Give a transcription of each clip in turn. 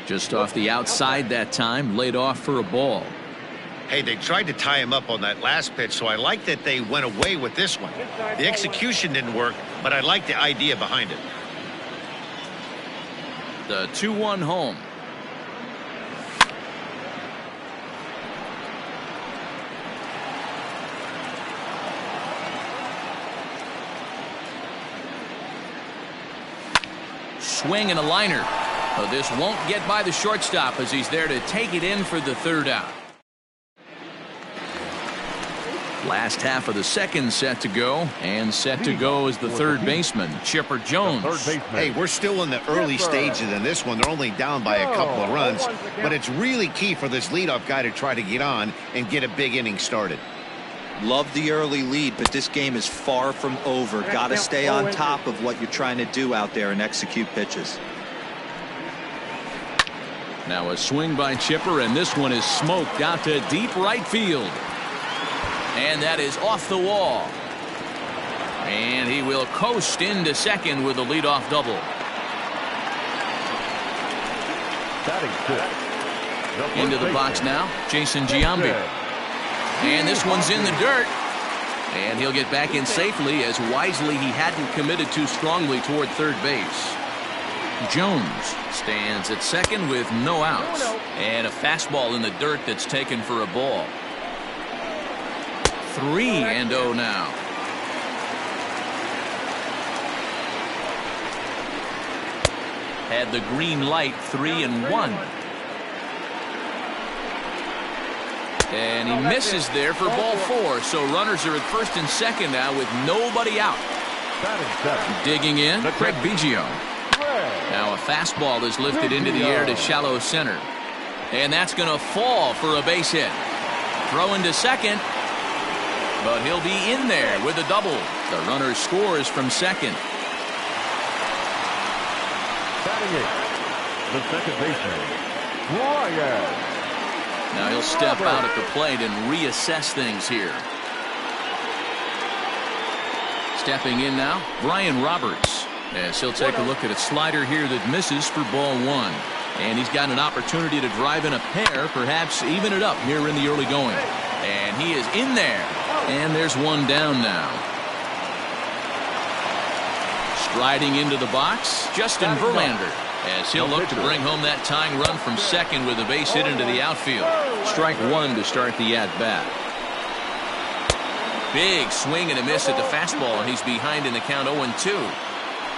Just off the outside that time, laid off for a ball. Hey, they tried to tie him up on that last pitch, so I like that they went away with this one. The execution didn't work, but I like the idea behind it. The 2-1 home. Swing and a liner. But this won't get by the shortstop as he's there to take it in for the third out. Last half of the second set to go, and set to go is the third baseman, Chipper Jones. Hey, we're still in the early stages in this one. They're only down by a couple of runs, but it's really key for this leadoff guy to try to get on and get a big inning started. Love the early lead, but this game is far from over. Got to stay on top of what you're trying to do out there and execute pitches. Now a swing by Chipper, and this one is smoked out to deep right field. And that is off the wall. And he will coast into second with a leadoff double. Into the box now, Jason Giambi. And this one's in the dirt. And he'll get back in safely, as wisely he hadn't committed too strongly toward third base. Jones stands at second with no outs. And a fastball in the dirt that's taken for a ball. 3-0 now. Had the green light, 3-1. And he misses there for ball 4. So runners are at first and second now with nobody out. Digging in, Craig Biggio. Now a fastball is lifted into the air to shallow center. And that's going to fall for a base hit. Throw into second. But he'll be in there with a double. The runner scores from second. Batting it, the second baseman, Ryan. Now he'll step out at the plate and reassess things here. Stepping in now, Brian Roberts. As he'll take a look at a slider here that misses for ball 1. And he's got an opportunity to drive in a pair, perhaps even it up here in the early going. And he is in there. And there's one down now. Striding into the box, Justin Verlander, as he'll look to bring home that tying run from second with a base hit into the outfield. Strike one to start the at-bat. Big swing and a miss at the fastball, and he's behind in the count 0-2.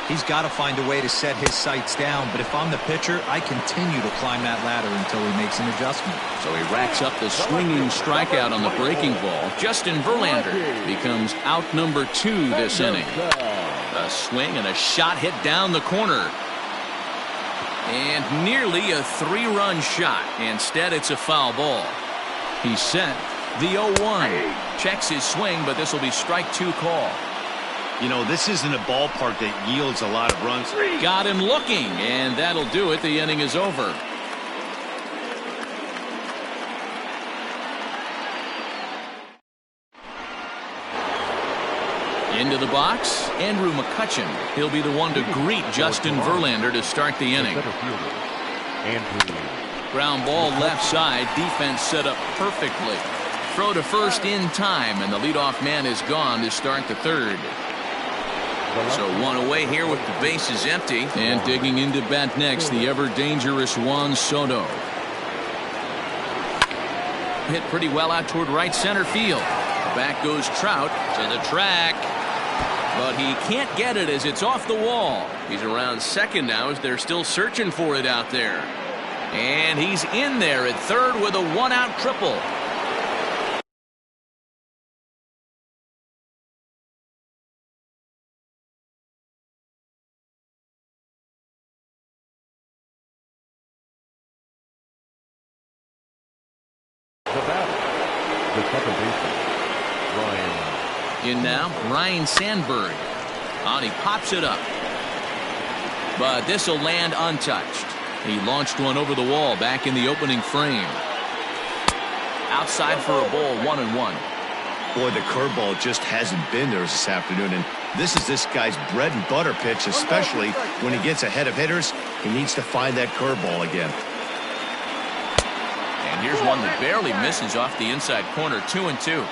He's got to find a way to set his sights down, but if I'm the pitcher, I continue to climb that ladder until he makes an adjustment. So he racks up the swinging strikeout on the breaking ball. Justin Verlander becomes out number 2 this inning. A swing and a shot hit down the corner. And nearly a 3-run shot. Instead, it's a foul ball. He's set. The 0-1. Checks his swing, but this will be strike 2 call. You know, this isn't a ballpark that yields a lot of runs. Got him looking, and that'll do it. The inning is over. Into the box, Andrew McCutchen. He'll be the one to greet Justin Verlander to start the inning. Ground ball left side. Defense set up perfectly. Throw to first in time, and the leadoff man is gone to start the third. So one away here with the bases empty. And digging into bat next, the ever-dangerous Juan Soto. Hit pretty well out toward right center field. Back goes Trout to the track. But he can't get it as it's off the wall. He's around second now as they're still searching for it out there. And he's in there at third with a one-out triple. The second baseman, Ryan. In now, Ryan Sandberg. On, he pops it up. But this will land untouched. He launched one over the wall back in the opening frame. Outside for a ball, 1-1. Boy, the curveball just hasn't been there this afternoon, and this is this guy's bread and butter pitch, especially when he gets ahead of hitters. He needs to find that curveball again. And here's one that barely misses off the inside corner. 2-2.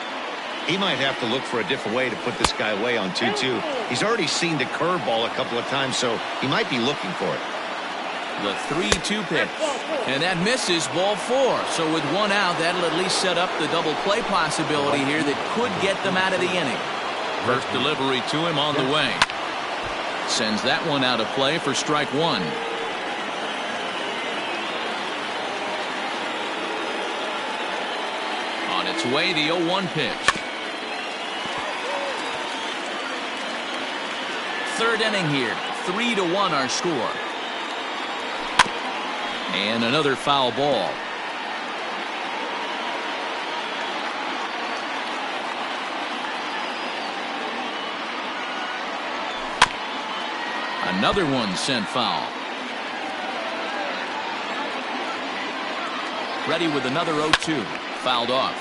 He might have to look for a different way to put this guy away on 2-2. He's already seen the curveball a couple of times, so he might be looking for it. The 3-2 pitch. And that misses, ball 4. So with one out, that'll at least set up the double play possibility here that could get them out of the inning. First delivery to him on the way. Sends that one out of play for strike 1. On its way, the 0-1 pitch. Third inning here. 3-1 our score. And another foul ball. Another one sent foul. Ready with another 0-2. Fouled off.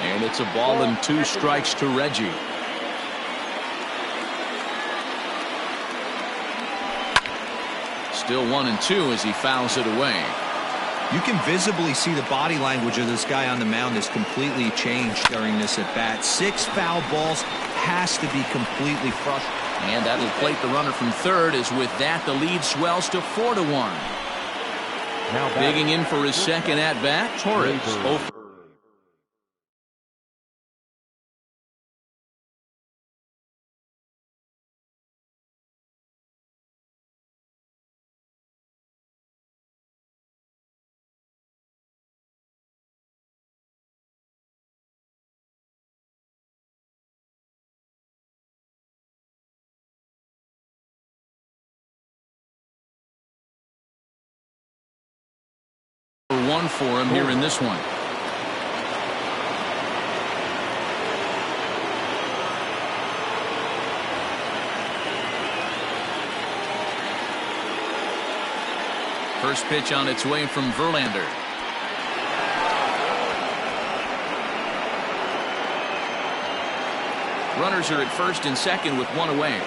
And it's a ball and 2 strikes to Reggie. Still 1-2 as he fouls it away. You can visibly see the body language of this guy on the mound has completely changed during this at bat. 6 foul balls has to be completely frustrating. And that'll plate the runner from third, as with that the lead swells to 4-1. Now digging in for his second at bat, Torres. One for him here in this one. First pitch on its way from Verlander. Runners are at first and second with one away.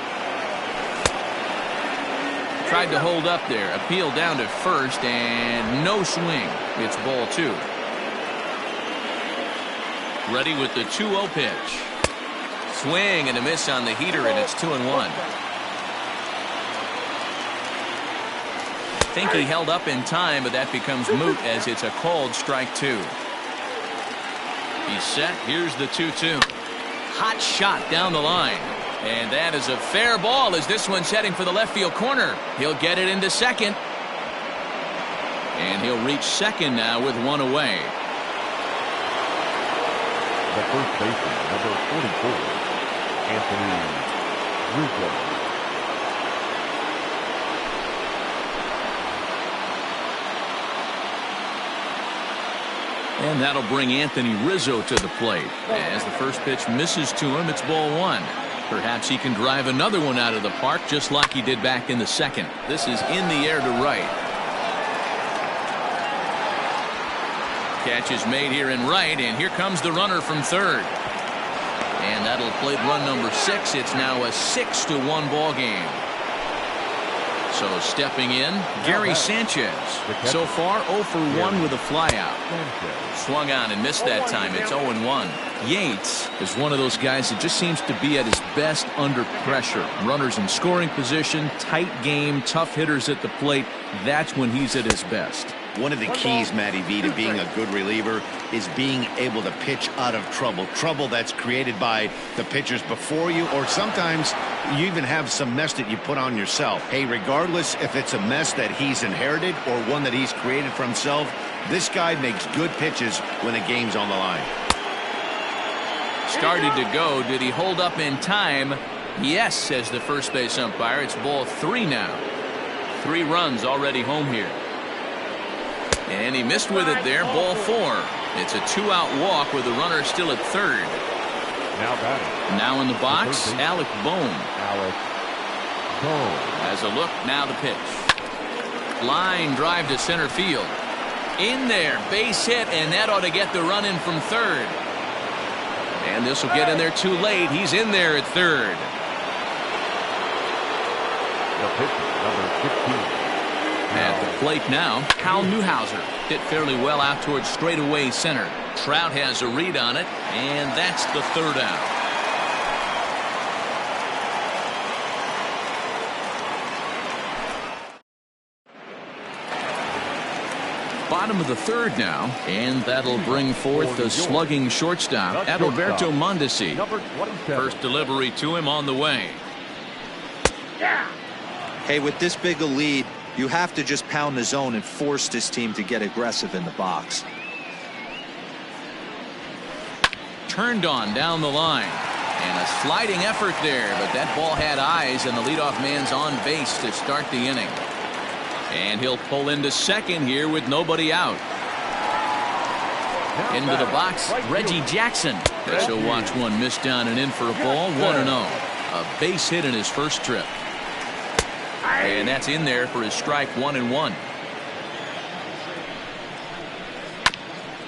Tried to hold up there. Appeal down to first and no swing. It's ball 2. Ready with the 2-0 pitch. Swing and a miss on the heater, and it's 2-1. Think he held up in time, but that becomes moot as it's a called strike 2. He's set. Here's the 2-2. Hot shot down the line. And that is a fair ball as this one's heading for the left field corner. He'll get it into second. And he'll reach second now with one away. The first baseman, number 44, Anthony Rizzo. And that'll bring Anthony Rizzo to the plate. As the first pitch misses to him, it's ball 1. Perhaps he can drive another one out of the park just like he did back in the second. This is in the air to right. Catch is made here in right, and here comes the runner from third. And that'll plate run number 6. It's now a 6-1 ball game. So stepping in, Gary Sanchez. So far 0 for 1 with a flyout. Swung on and missed that time. It's 0-1. Yates is one of those guys that just seems to be at his best under pressure. Runners in scoring position, tight game, tough hitters at the plate. That's when he's at his best. One of the keys, Matty V, to being a good reliever is being able to pitch out of trouble. Trouble that's created by the pitchers before you, or sometimes you even have some mess that you put on yourself. Hey, regardless if it's a mess that he's inherited or one that he's created for himself, this guy makes good pitches when the game's on the line. Started to go. Did he hold up in time? Yes, says the first base umpire. It's ball 3 now. 3 runs already home here. And he missed with it there. Ball 4. It's a 2-out walk with the runner still at third. Now batting. Now in the box, Alec Bohm. Alec Bohm. Has a look. Now the pitch. Line drive to center field. In there. Base hit, and that ought to get the run in from third. And this will get in there too late. He's in there at third. The pitcher, number 15. At the plate now, Hal Newhouser hit fairly well out towards straightaway center. Trout has a read on it, and that's the third out. Bottom of the third now, and that'll bring forth the slugging shortstop, Adalberto Mondesi. First delivery to him on the way. Hey, with this big a lead, you have to just pound the zone and force this team to get aggressive in the box. Turned on down the line. And a sliding effort there, but that ball had eyes, and the leadoff man's on base to start the inning. And he'll pull into second here with nobody out. Into the box, Reggie Jackson. So watch one miss down and in for a ball, 1-0. A base hit in his first trip. And that's in there for his strike, 1-1.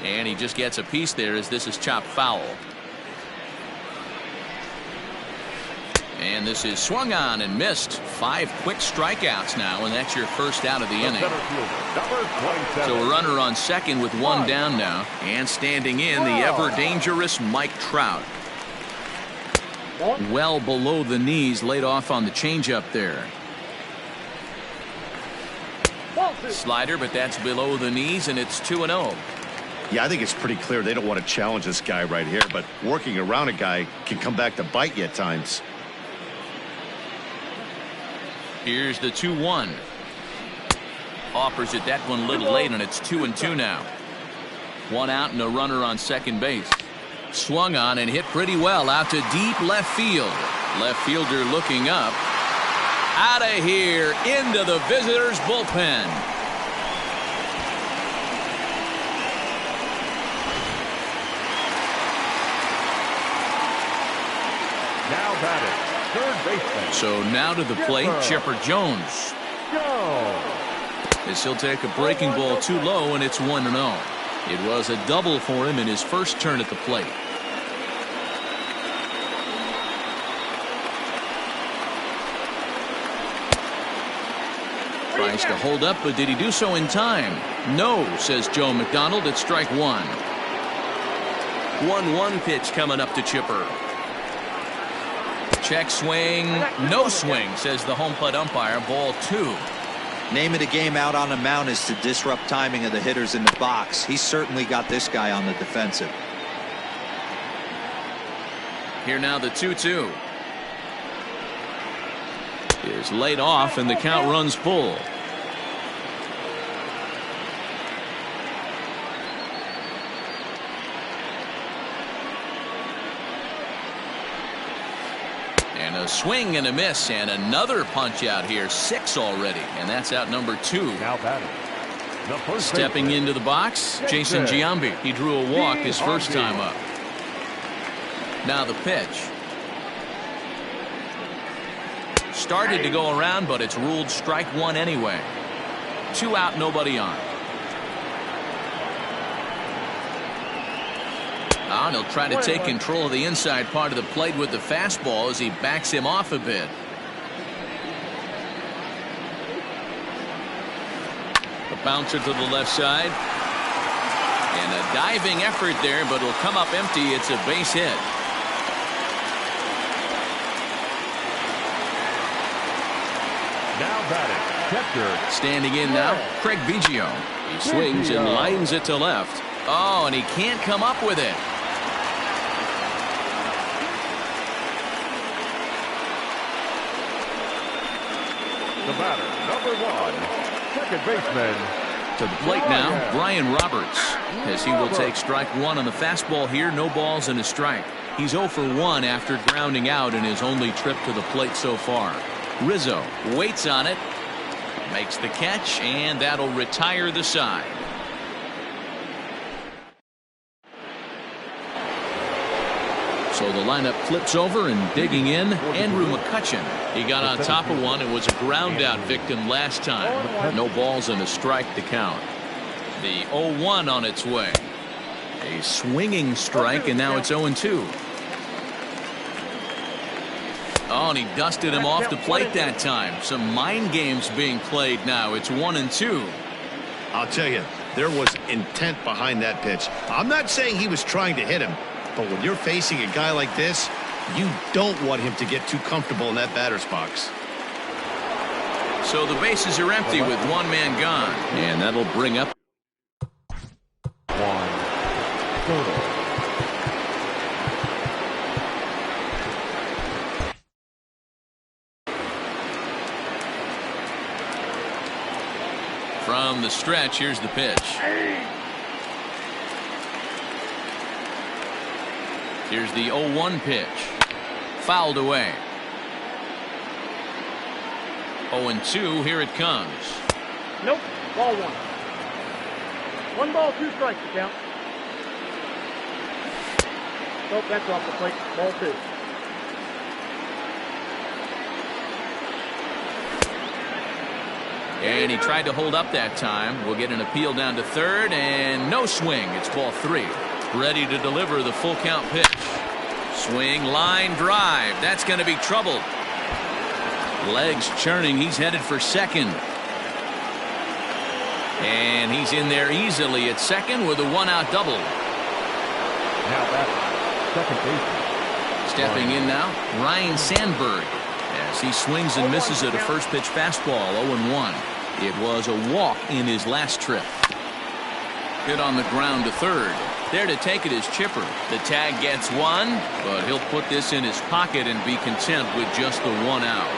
And he just gets a piece there as this is chopped foul. And this is swung on and missed. 5 quick strikeouts now, and that's your first out of the inning. So a runner on second with one down now, and standing in the ever-dangerous Mike Trout. Well below the knees, laid off on the changeup there. Slider, but that's below the knees, and it's 2-0. Yeah, I think it's pretty clear they don't want to challenge this guy right here, but working around a guy can come back to bite you at times. Here's the 2-1. Offers it that one a little late, and it's 2-2 now. One out and a runner on second base. Swung on and hit pretty well out to deep left field. Left fielder looking up. Out of here into the visitors' bullpen. Now batting, third baseman. So now to the plate, Chipper Jones. As he'll take a breaking ball too low, and it's 1-0. It was a double for him in his first turn at the plate. Tries to hold up, but did he do so in time? No, says Joe McDonald at strike one. 1-1 pitch coming up to Chipper. Check swing, no swing, says the home plate umpire. Ball 2. Name of the game out on the mound is to disrupt timing of the hitters in the box. He's certainly got this guy on the defensive. Here now the 2-2. Is laid off, and the count runs full. And a swing and a miss, and another punch out here. 6 already, and that's out number 2. Now batting. Stepping into the box, Jason Giambi. He drew a walk his first time up. Now the pitch. Started to go around, but it's ruled strike one anyway. 2 out, nobody on. And he'll try to take control of the inside part of the plate with the fastball as he backs him off a bit. The bouncer to the left side. And a diving effort there, but it'll come up empty. It's a base hit. Now batting, catcher. Standing in now, Craig Biggio. He swings and lines it to left. Oh, and he can't come up with it. The batter, number 1, second baseman. To the plate now, Brian Roberts, as he will take strike one on the fastball here. No balls and a strike. He's 0 for 1 after grounding out in his only trip to the plate so far. Rizzo waits on it, makes the catch, and that'll retire the side. So the lineup flips over, and digging in, Andrew McCutchen. He got on top of one and was a ground out victim last time. No balls and a strike to count. The 0-1 on its way. A swinging strike, and now it's 0-2. Oh, and he dusted him off the plate that time. Some mind games being played now. It's 1-2. I'll tell you, there was intent behind that pitch. I'm not saying he was trying to hit him, but when you're facing a guy like this, you don't want him to get too comfortable in that batter's box. So the bases are empty with one man gone, and that'll bring up 1-0. From the stretch, here's the pitch. Here's the 0-1 pitch. Fouled away. 0-2, here it comes. Nope, ball one. 1 ball, 2 strikes to count. Nope, that's off the plate. Ball 2. And he tried to hold up that time. We'll get an appeal down to third, and no swing. It's ball 3. Ready to deliver the full count pitch. Swing, line drive. That's going to be trouble. Legs churning. He's headed for second. And he's in there easily at second with a 1-out double. Now that's second baseman. Stepping in now, Ryan Sandberg. As he swings and misses at a first pitch fastball, 0-1. It was a walk in his last trip. Hit on the ground to third. There to take it is Chipper. The tag gets 1, but he'll put this in his pocket and be content with just the 1 out.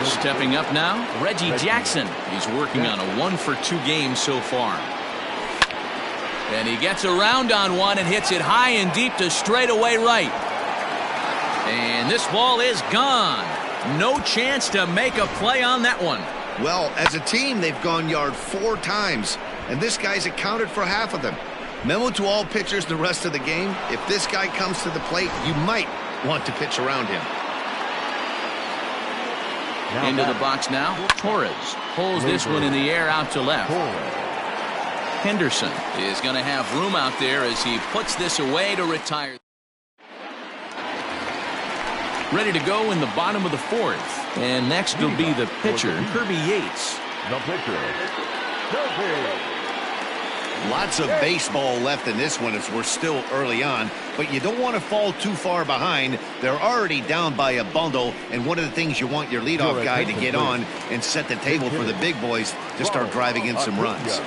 Stepping up now, Reggie Jackson. He's working on a 1-for-2 game so far. And he gets around on one and hits it high and deep to straightaway right. And this ball is gone. No chance to make a play on that one. Well, as a team, they've gone yard 4 times, and this guy's accounted for half of them. Memo to all pitchers the rest of the game: if this guy comes to the plate, you might want to pitch around him. Into the box now, Torres pulls this one in the air out to left. Henderson is going to have room out there as he puts this away to retire. Ready to go in the bottom of the 4th. And next will be the pitcher, Kirby Yates. The pitcher, Kirby. Lots of baseball left in this one as we're still early on, but you don't want to fall too far behind. They're already down by a bundle, and one of the things you want your leadoff guy to get on and set the table for the big boys to start driving in some runs.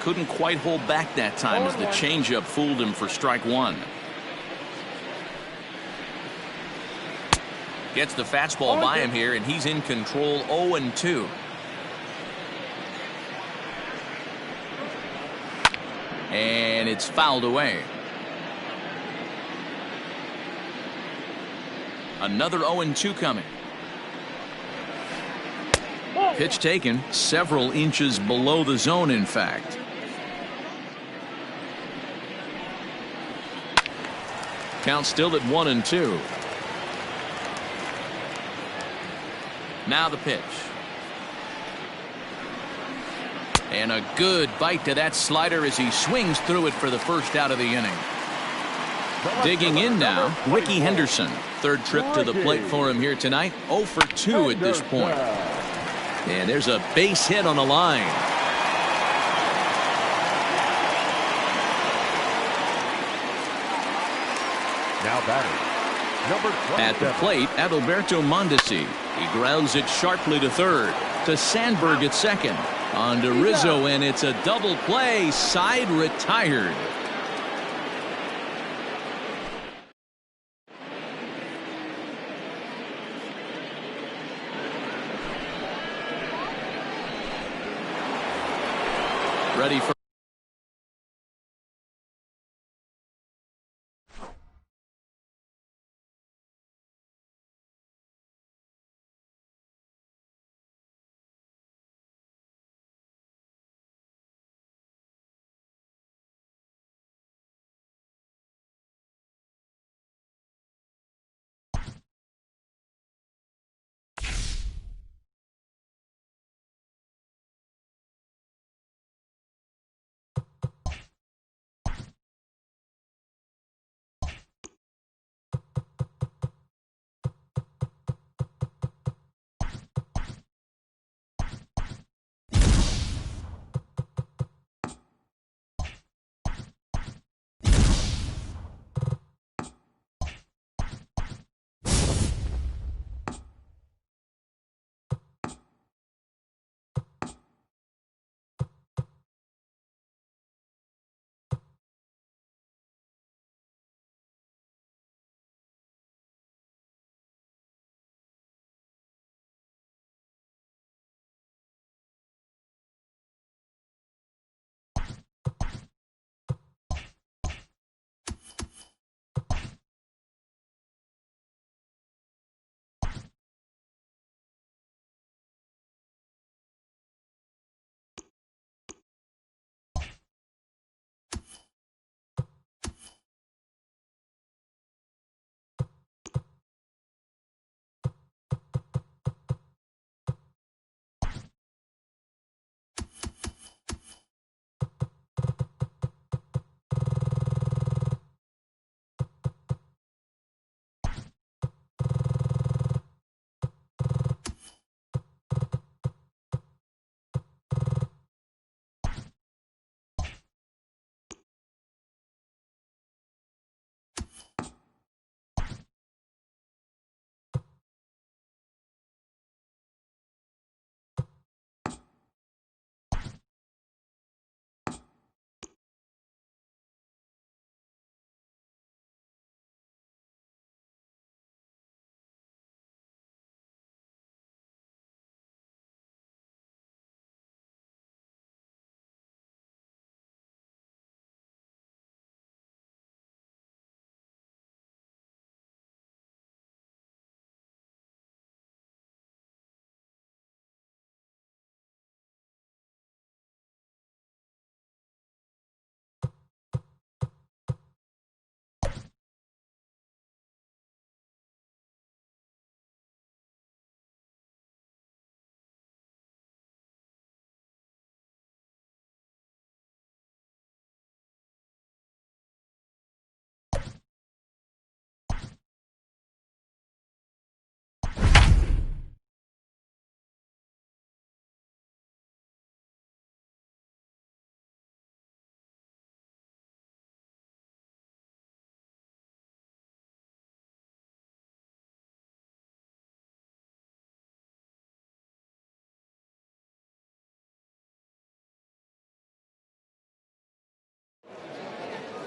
Couldn't quite hold back that time as the changeup fooled him for strike 1. Gets the fastball by him here, and he's in control. 0-2. And it's fouled away. Another 0-2 coming. Pitch taken several inches below the zone, in fact. Count still at 1-2. Now the pitch. And a good bite to that slider as he swings through it for the first out of the inning. Digging in now, Ricky Henderson. Third trip to the plate for him here tonight. 0-for-2 at this point. And there's a base hit on the line. Now batting, number 27. At the plate, Adalberto Mondesi. He grounds it sharply to third. To Sandberg at second. On to Rizzo, and it's a double play. Side retired. Ready for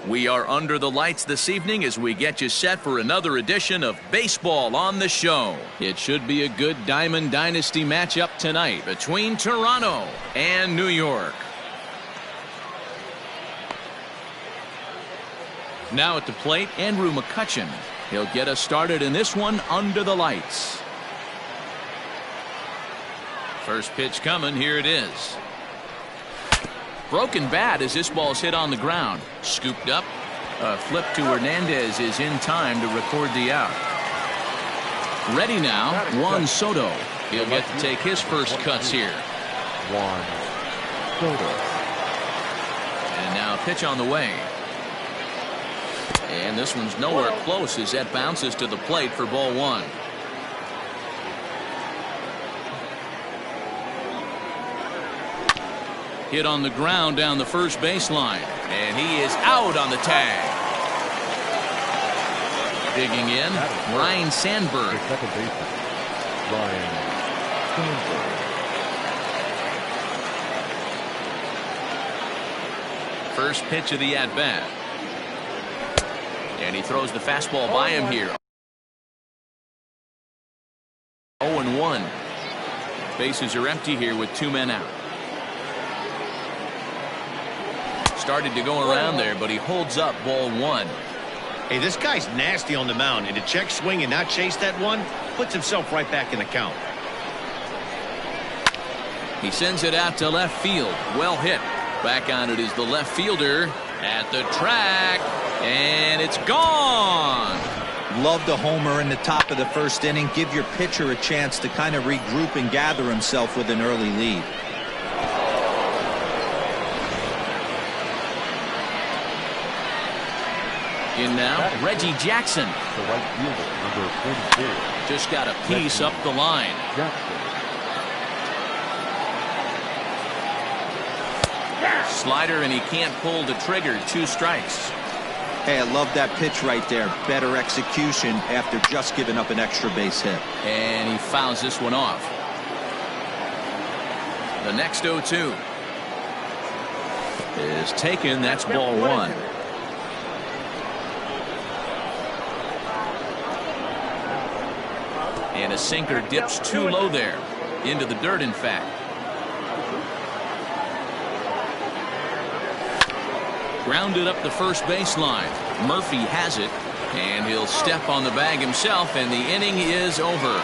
We are under the lights this evening as we get you set for another edition of Baseball on the Show. It should be a good Diamond Dynasty matchup tonight between Toronto and New York. Now at the plate, Andrew McCutchen. He'll get us started in this one under the lights. First pitch coming, here it is. Broken bat as this ball's hit on the ground. Scooped up. A flip to Hernandez is in time to record the out. Ready now, Juan Soto. He'll get to take his first cuts here. Juan Soto. And now a pitch on the way. And this one's nowhere close as that bounces to the plate for ball one. Hit on the ground down the first baseline. And he is out on the tag. Digging in, Ryan Sandberg. The second baseman, Ryan Sandberg. First pitch of the at-bat. And he throws the fastball by him here. 0-1. Bases are empty here with 2 men out. Started to go around there, but he holds up ball one. Hey, this guy's nasty on the mound, and to check swing and not chase that one puts himself right back in the count. He sends it out to left field. Well hit. Back on it is the left fielder at the track, and it's gone. Love the homer in the top of the first inning. Give your pitcher a chance to kind of regroup and gather himself with an early lead. In now, Reggie Jackson. The right fielder, number 44. Just got a piece up the line. Jackson. Slider, and he can't pull the trigger. 2 strikes. Hey, I love that pitch right there. Better execution after just giving up an extra base hit. And he fouls this one off. The next 0-2 is taken. That's ball one. And a sinker dips too low there. Into the dirt, in fact. Grounded up the first baseline. Murphy has it. And he'll step on the bag himself, and the inning is over.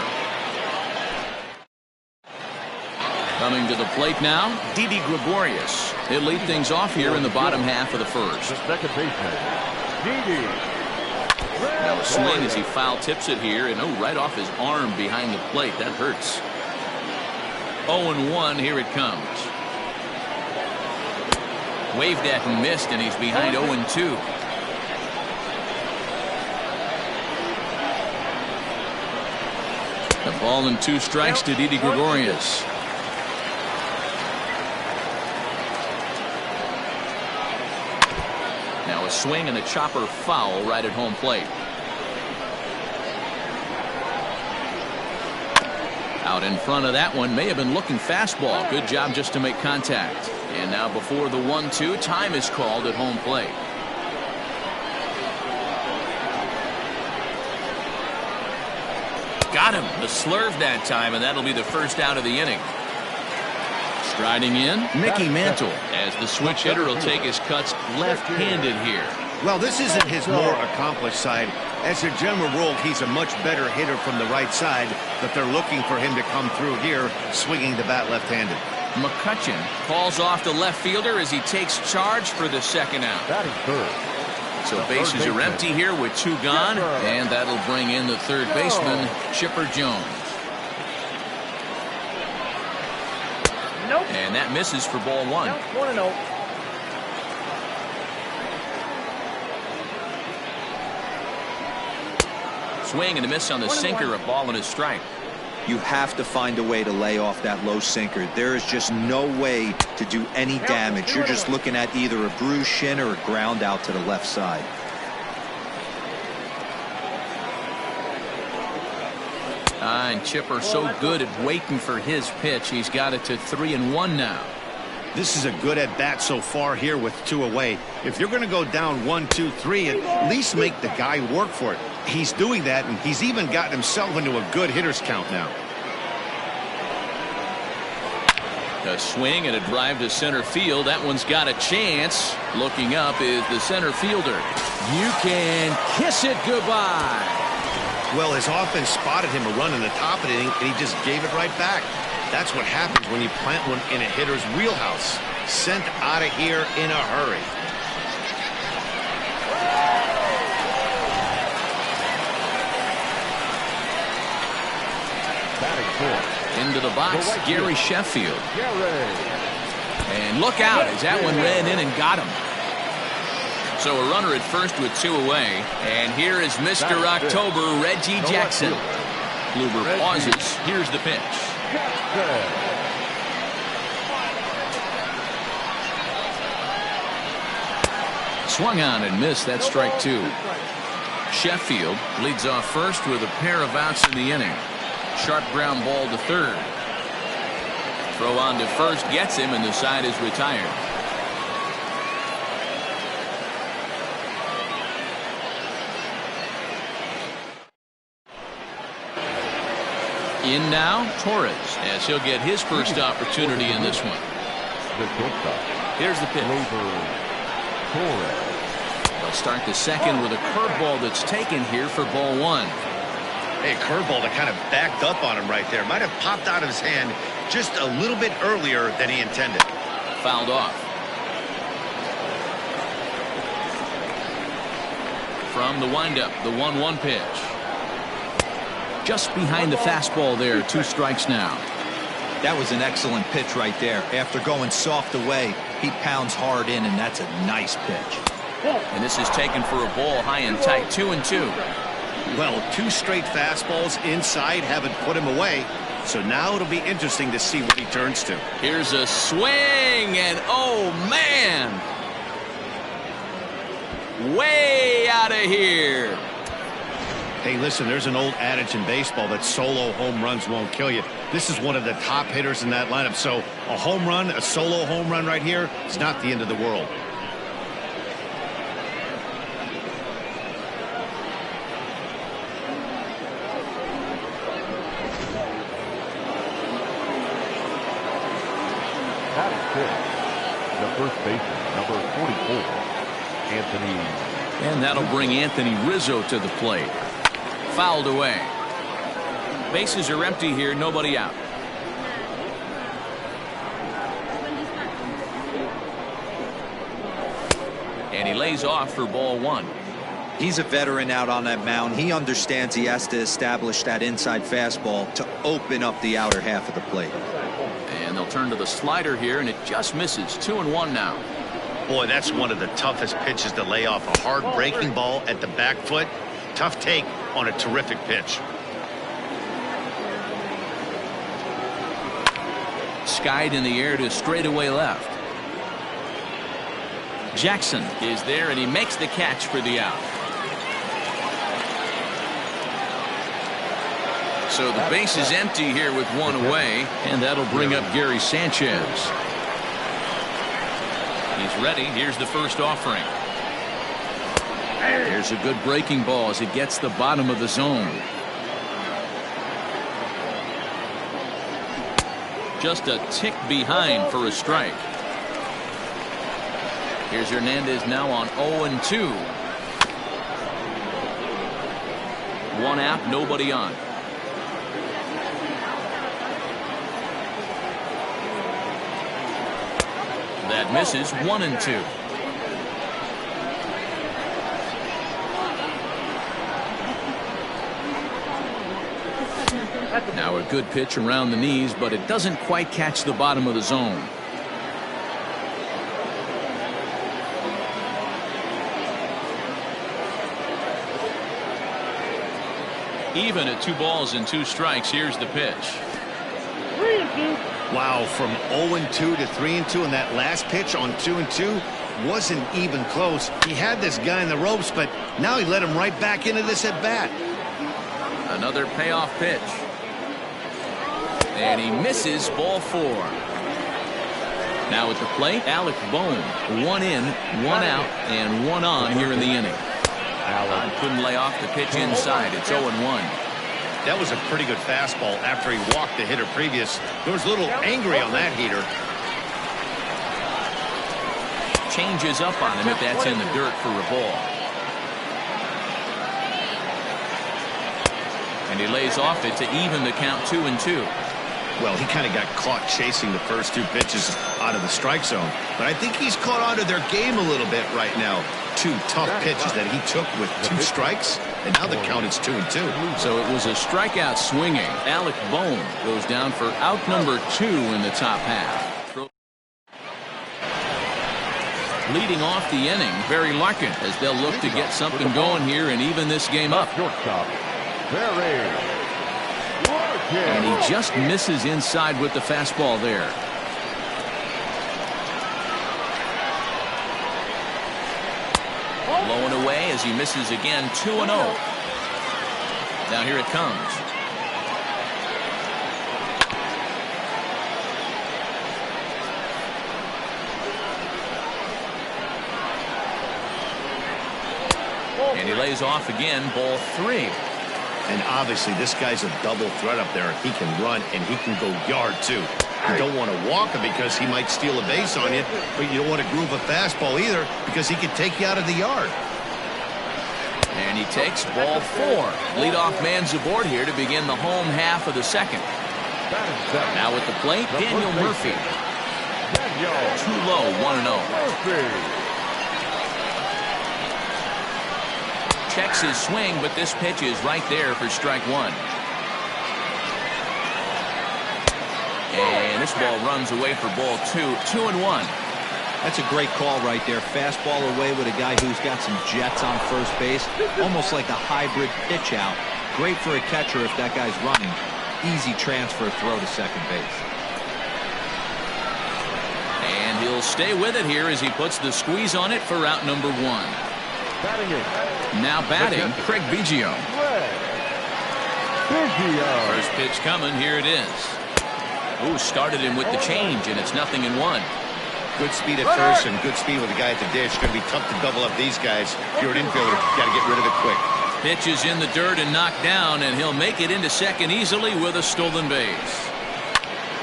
Coming to the plate now, Didi Gregorius. He'll lead things off here in the bottom half of the first. The second baseman, Didi. Now a swing as he foul tips it here, and right off his arm behind the plate. That hurts. 0-1, here it comes. Waved at and missed, and he's behind 0-2. The ball and 2 strikes to Didi Gregorius. Now a swing and a chopper foul right at home plate. Out in front of that one, may have been looking fastball. Good job just to make contact. And now before the 1-2, time is called at home plate. Got him. The slurve that time, and that'll be the first out of the inning. Striding in, Mickey Mantle, as the switch hitter will take his cuts left-handed here. Well, this isn't his more accomplished side. As a general rule, he's a much better hitter from the right side, but they're looking for him to come through here, swinging the bat left-handed. McCutchen calls off the left fielder as he takes charge for the second out. That is third. So bases are empty here with 2 gone, and that'll bring in the third baseman, Chipper Jones. Nope. And that misses for ball one. Nope. 1-0. Swing and a miss on the sinker, a ball and a strike. You have to find a way to lay off that low sinker. There is just no way to do any damage. You're just looking at either a bruised shin or a ground out to the left side. And Chipper so good at waiting for his pitch. He's got it to 3-1 now. This is a good at-bat so far here with 2 away. If you're going to go down 1, 2, 3, at least make the guy work for it. He's doing that, and he's even gotten himself into a good hitter's count now. A swing and a drive to center field. That one's got a chance. Looking up is the center fielder. You can kiss it goodbye. Well, his offense spotted him a run in the top of the inning, and he just gave it right back. That's what happens when you plant one in a hitter's wheelhouse. Sent out of here in a hurry. Into the box, Gary Sheffield. And look out as that one ran in and got him. So a runner at first with 2 away. And here is Mr. October, Reggie Jackson. Kluber pauses. Here's the pitch. Swung on and missed. That's strike 2. Sheffield leads off first with a pair of outs in the inning. Sharp ground ball to third. Throw on to first gets him, and the side is retired. In now, Torres, as he'll get his first opportunity in this one. Here's the pitch. They'll start the second with a curveball that's taken here for ball 1. Hey, curveball that kind of backed up on him right there. Might have popped out of his hand just a little bit earlier than he intended. Fouled off. From the windup, the 1-1 pitch. Just behind the fastball there. 2 strikes now. That was an excellent pitch right there. After going soft away, he pounds hard in, and that's a nice pitch. And this is taken for a ball high and tight. 2-2. Well, 2 straight fastballs inside haven't put him away. So now it'll be interesting to see what he turns to. Here's a swing, and oh, man. Way out of here. Hey, listen, there's an old adage in baseball that solo home runs won't kill you. This is one of the top hitters in that lineup. So a home run, a solo home run right here, is not the end of the world. The first baseman, number 44, Anthony. And that'll bring Anthony Rizzo to the plate. Fouled away. Bases are empty here, nobody out. And he lays off for ball 1. He's a veteran out on that mound. He understands he has to establish that inside fastball to open up the outer half of the plate. And they'll turn to the slider here, and it just misses. 2-1 now. Boy, that's one of the toughest pitches to lay off. A hard breaking ball at the back foot. Tough take on a terrific pitch. Skied in the air to straightaway left. Jackson is there, and he makes the catch for the out. So the base is empty here with 1 away, and that'll bring up Gary Sanchez. He's ready. Here's the first offering. Here's a good breaking ball as it gets the bottom of the zone. Just a tick behind for a strike. Here's Hernandez now on 0-2. 1 out, nobody on. That misses. 1-2. Now a good pitch around the knees, but it doesn't quite catch the bottom of the zone. Even at 2 balls and 2 strikes. Here's the pitch. 3-2. Wow, from 0-2 to 3-2, and that last pitch on 2-2 wasn't even close. He had this guy in the ropes, but now he let him right back into this at bat. Another payoff pitch. And he misses. Ball 4. Now at the plate, Alec Bohm. 1 in, 1 out, and 1 on here in the inning. Couldn't lay off the pitch inside. It's 0-1. That was a pretty good fastball after he walked the hitter previous. There was a little angry on that heater. Changes up on him if that's in the dirt for a ball. And he lays off it to even the count 2-2. Well, he kind of got caught chasing the first 2 pitches out of the strike zone. But I think he's caught onto their game a little bit right now. 2 tough pitches that he took with 2 strikes, and now the count is 2-2. So it was a strikeout swinging. Alec Bohm goes down for out number 2 in the top half. Leading off the inning, Barry Larkin, as they'll look to get something going here and even this game up. And he just misses inside with the fastball there. Blowing away as he misses again. 2-0. Now here it comes. And he lays off again. Ball 3. And obviously this guy's a double threat up there. He can run and he can go yard too. You don't want to walk him because he might steal a base on you, but you don't want to groove a fastball either because he can take you out of the yard. And he takes ball 4. Leadoff man's aboard here to begin the home half of the second. Now at the plate, Daniel Murphy. Too low, 1-0. Checks his swing, but this pitch is right there for strike 1. And this ball runs away for ball 2. 2-1. That's a great call right there. Fastball away with a guy who's got some jets on first base. Almost like a hybrid pitch out. Great for a catcher if that guy's running. Easy transfer throw to second base. And he'll stay with it here as he puts the squeeze on it for out number 1. Now batting, Craig Biggio. First pitch coming. Here it is. Ooh, started him with the change, and it's 0-1. Good speed at first and good speed with the guy at the dish. Going to be tough to double up these guys. If you're an infielder, got to get rid of it quick. Pitch is in the dirt and knocked down, and he'll make it into second easily with a stolen base.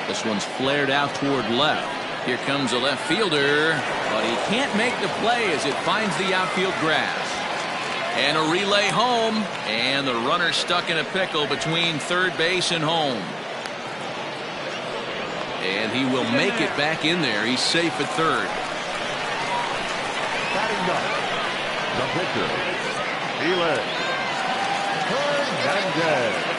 This one's flared out toward left. Here comes a left fielder, but he can't make the play as it finds the outfield grass. And a relay home, and the runner stuck in a pickle between third base and home. And he will make it back in there. He's safe at third. Batting up, the pitcher, Hernandez.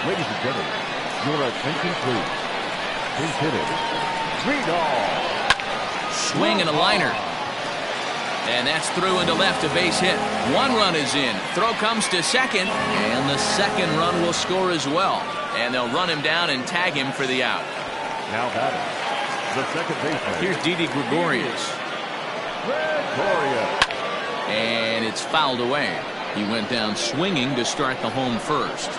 Ladies and gentlemen, your attention please. His hitter, Swing and a liner. And that's through into left, a base hit. 1 run is in. Throw comes to second, and the second run will score as well. And they'll run him down and tag him for the out. Now batting, the second baseman. Here's Didi Gregorius. And it's fouled away. He went down swinging to start the home first.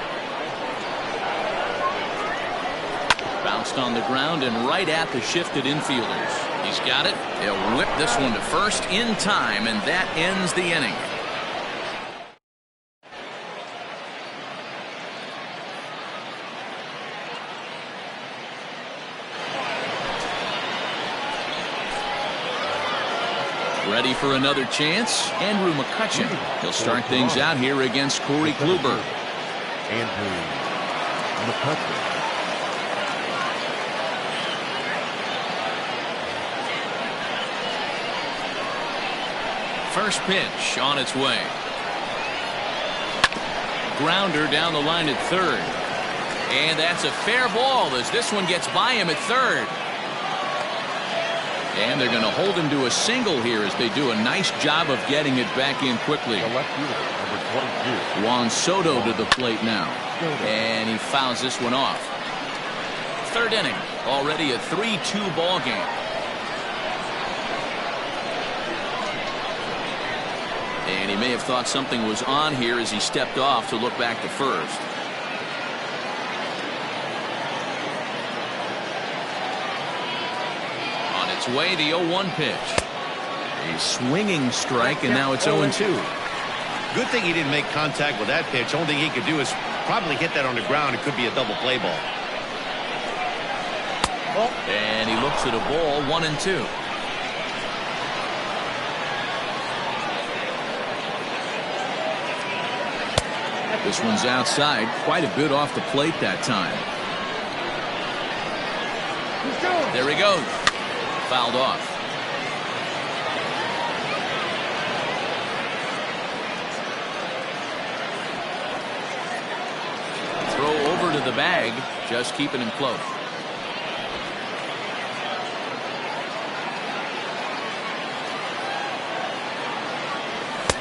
Bounced on the ground and right at the shifted infielders. He's got it. He'll whip this one to first in time, and that ends the inning. Ready for another chance? Andrew McCutcheon. He'll start things out here against Corey Kluber. Andrew McCutcheon. First pitch on its way. Grounder down the line at third. And that's a fair ball as this one gets by him at third. And they're going to hold him to a single here as they do a nice job of getting it back in quickly. The left fielder, number 22. Juan Soto to the plate now. And he fouls this one off. Third inning, already a 3-2 ball game. And he may have thought something was on here as he stepped off to look back to first. On its way, the 0-1 pitch. A swinging strike, and now it's 0-2. Good thing he didn't make contact with that pitch. Only thing he could do is probably hit that on the ground. It could be a double play ball. And he looks at a ball, 1-2. This one's outside, quite a bit off the plate that time. There he goes. Fouled off. Throw over to the bag, just keeping him close.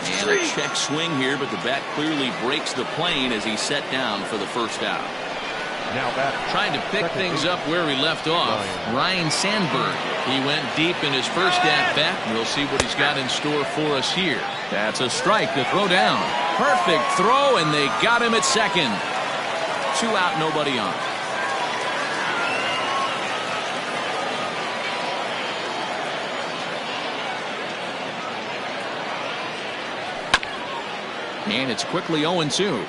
And a check swing here, but the bat clearly breaks the plane as he's set down for the first out. Now back. Trying to pick things up where he left off, Ryan Sandberg. He went deep in his first at-bat. We'll see what he's got in store for us here. That's a strike to throw down. Perfect throw, and they got him at second. 2 out, nobody on. And it's quickly 0-2.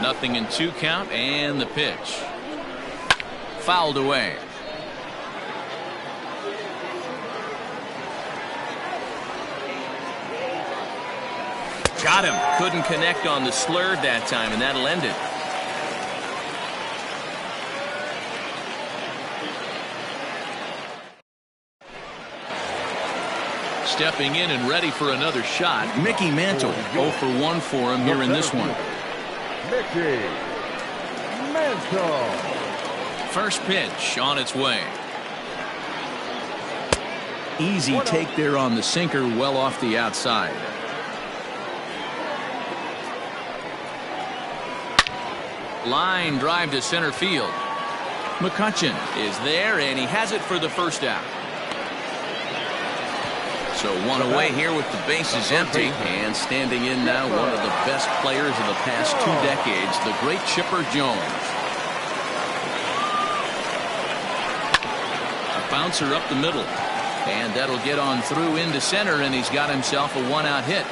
Nothing in 2 count, and the pitch. Fouled away. Got him. Couldn't connect on the slurve that time, and that'll end it. Stepping in and ready for another shot, Mickey Mantle. 0 for 1 for him here in this one. Mickey Mantle. First pitch on its way. Easy take there on the sinker, well off the outside. Line drive to center field. McCutchen is there, and he has it for the first out. So 1 away here with the bases empty, and standing in now one of the best players of the past 2 decades, the great Chipper Jones. A bouncer up the middle, and that'll get on through into center, and he's got himself a 1-out hit.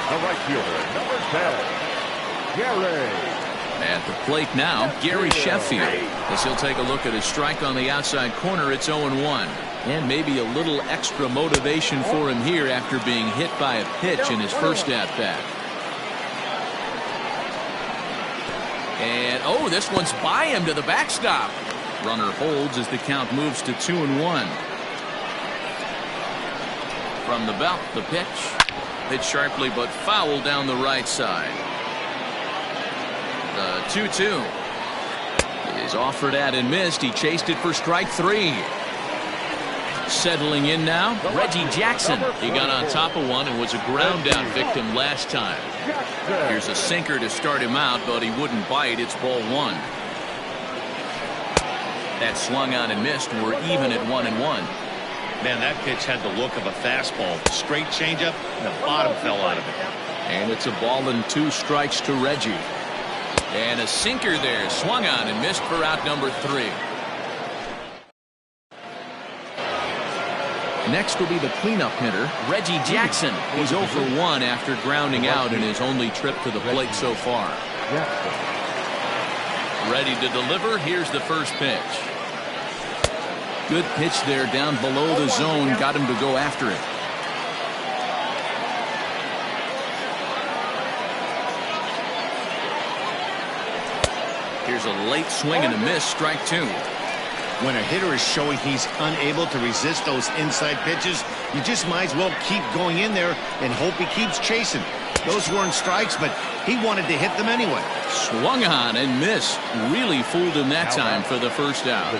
The right fielder, number 10, Gary. At the plate now, Gary Sheffield. As he'll take a look at his strike on the outside corner, it's 0-1. And maybe a little extra motivation for him here after being hit by a pitch in his first at-bat. And, oh, this one's by him to the backstop. Runner holds as the count moves to 2-1. From the belt, the pitch. Hit sharply but foul down the right side. The 2-2 is offered at and missed. He chased it for strike 3. Settling in now, Reggie Jackson. He got on top of one and was a ground out victim last time. Here's a sinker to start him out, but he wouldn't bite. It's ball 1. That swung on and missed. We're even at 1-1. Man, that pitch had the look of a fastball. Straight changeup, and the bottom fell out of it. And it's a ball and 2 strikes to Reggie. And a sinker there, swung on and missed for out number 3. Next will be the cleanup hitter, Reggie Jackson. He's 0 for 1 after grounding out in his only trip to the plate so far. Ready to deliver. Here's the first pitch. Good pitch there down below the zone. Got him to go after it. Here's a late swing and a miss. Strike 2. When a hitter is showing he's unable to resist those inside pitches, you just might as well keep going in there and hope he keeps chasing. Those weren't strikes, but he wanted to hit them anyway. Swung on and missed. Really fooled him that time for the first out.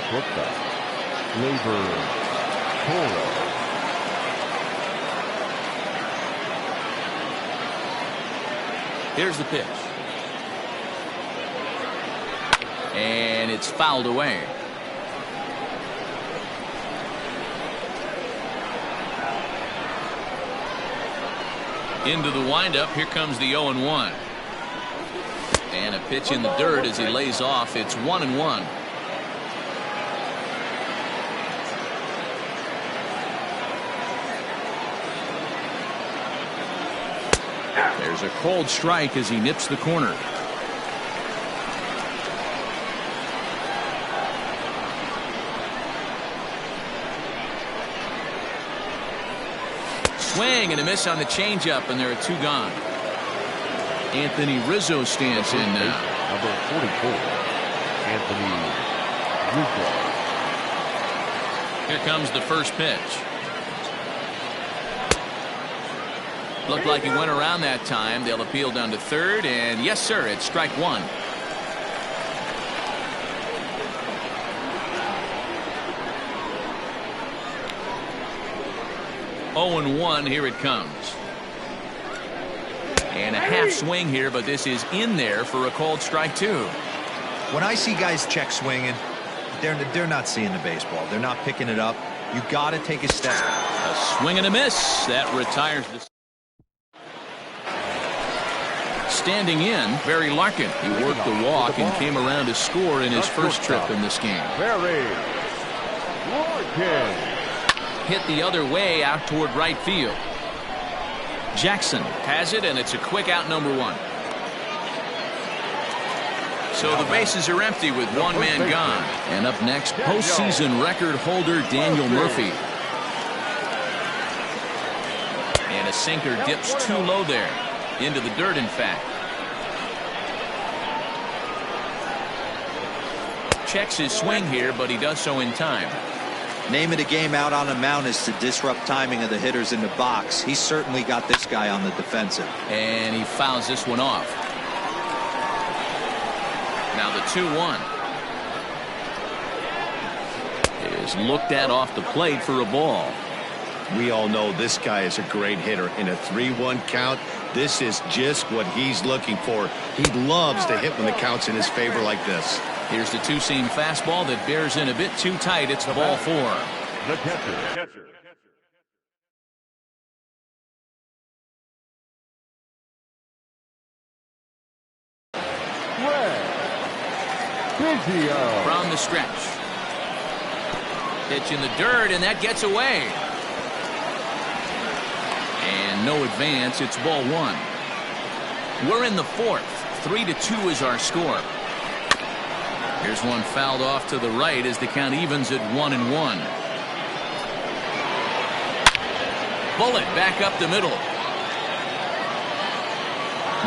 Here's the pitch. And it's fouled away. Into the windup. Here comes the 0-1. And a pitch in the dirt as he lays off. It's 1-1. There's a cold strike as he nips the corner. Swing and a miss on the changeup, and there are two gone. Anthony Rizzo stands in now. Number 44, Anthony Rizzo. Here comes the first pitch. Looked like he went around that time. They'll appeal down to third, and yes, sir, it's strike one. Oh and 1, here it comes. And a half swing here, but this is in there for a called strike two. When I see guys check swinging, they're not seeing the baseball. They're not picking it up. You got to take a step. A swing and a miss. That retires the... Standing in, Barry Larkin. He worked the walk and came around to score in his first trip in this game. Barry Larkin. Hit the other way out toward right field. Jackson has it, and it's a quick out, number one. So the bases are empty with one man gone. And up next, postseason record holder Daniel Murphy. And a sinker dips too low there. Into the dirt, in fact. Checks his swing here, but he does so in time. Name of the game out on the mound is to disrupt timing of the hitters in the box. He certainly got this guy on the defensive. And he fouls this one off. Now the 2-1 is looked at off the plate for a ball. We all know this guy is a great hitter. In a 3-1 count, this is just what he's looking for. He loves to hit when the count's in his favor like this. Here's the two-seam fastball that bears in a bit too tight. It's ball four. The catcher. From the stretch. Pitch in the dirt, and that gets away. And no advance. It's ball one. We're in the fourth. 3-2 is our score. Here's one fouled off to the right as the count evens at 1-1. Bullet back up the middle.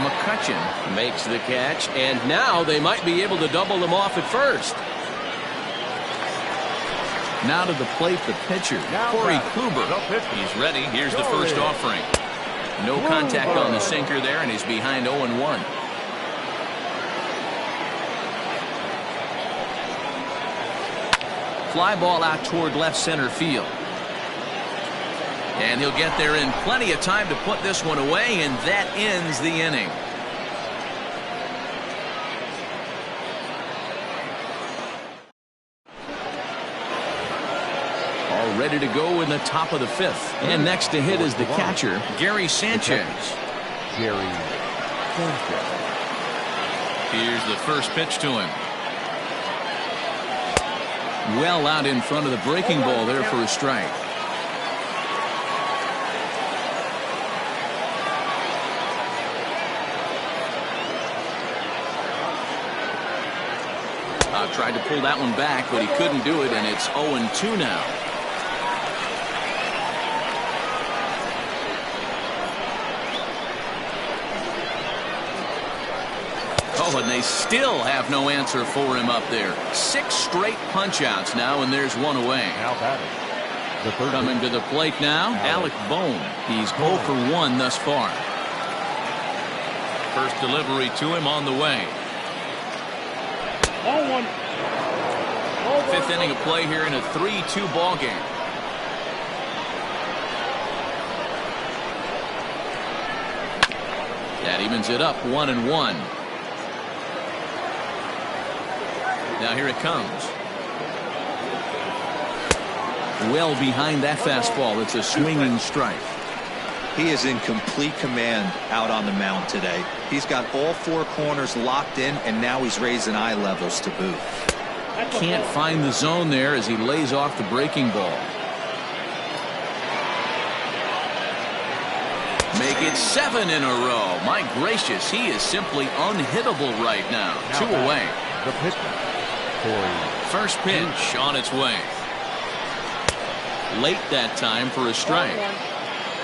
McCutcheon makes the catch, and now they might be able to double them off at first. Now to the plate, the pitcher, Corey Kluber. He's ready. Here's the first offering. No contact on the sinker there, and he's behind 0-1. Fly ball out toward left center field. And he'll get there in plenty of time to put this one away, and that ends the inning. All ready to go in the top of the fifth. And next to hit is the catcher, Gary Sanchez. Here's the first pitch to him. Well out in front of the breaking ball there for a strike. Tried to pull that one back, but he couldn't do it, and it's 0-2 now. Oh, and they still have no answer for him up there. 6 straight punch-outs now, and there's one away. Now batting. The third Coming to the plate now, Alec Bohm. He's 0 for 1 thus far. First delivery to him on the way. Ball 1. Ball 1. 5th inning of play here in a 3-2 ball game. That evens it up 1-1. Now here it comes. Well behind that fastball. It's a swinging strike. He is in complete command out on the mound today. He's got all 4 corners locked in, and now he's raising eye levels to boot. Can't find the zone there as he lays off the breaking ball. Make it 7 in a row. My gracious, he is simply unhittable right now. 2 away. The pitcher. First pitch on its way. Late that time for a strike.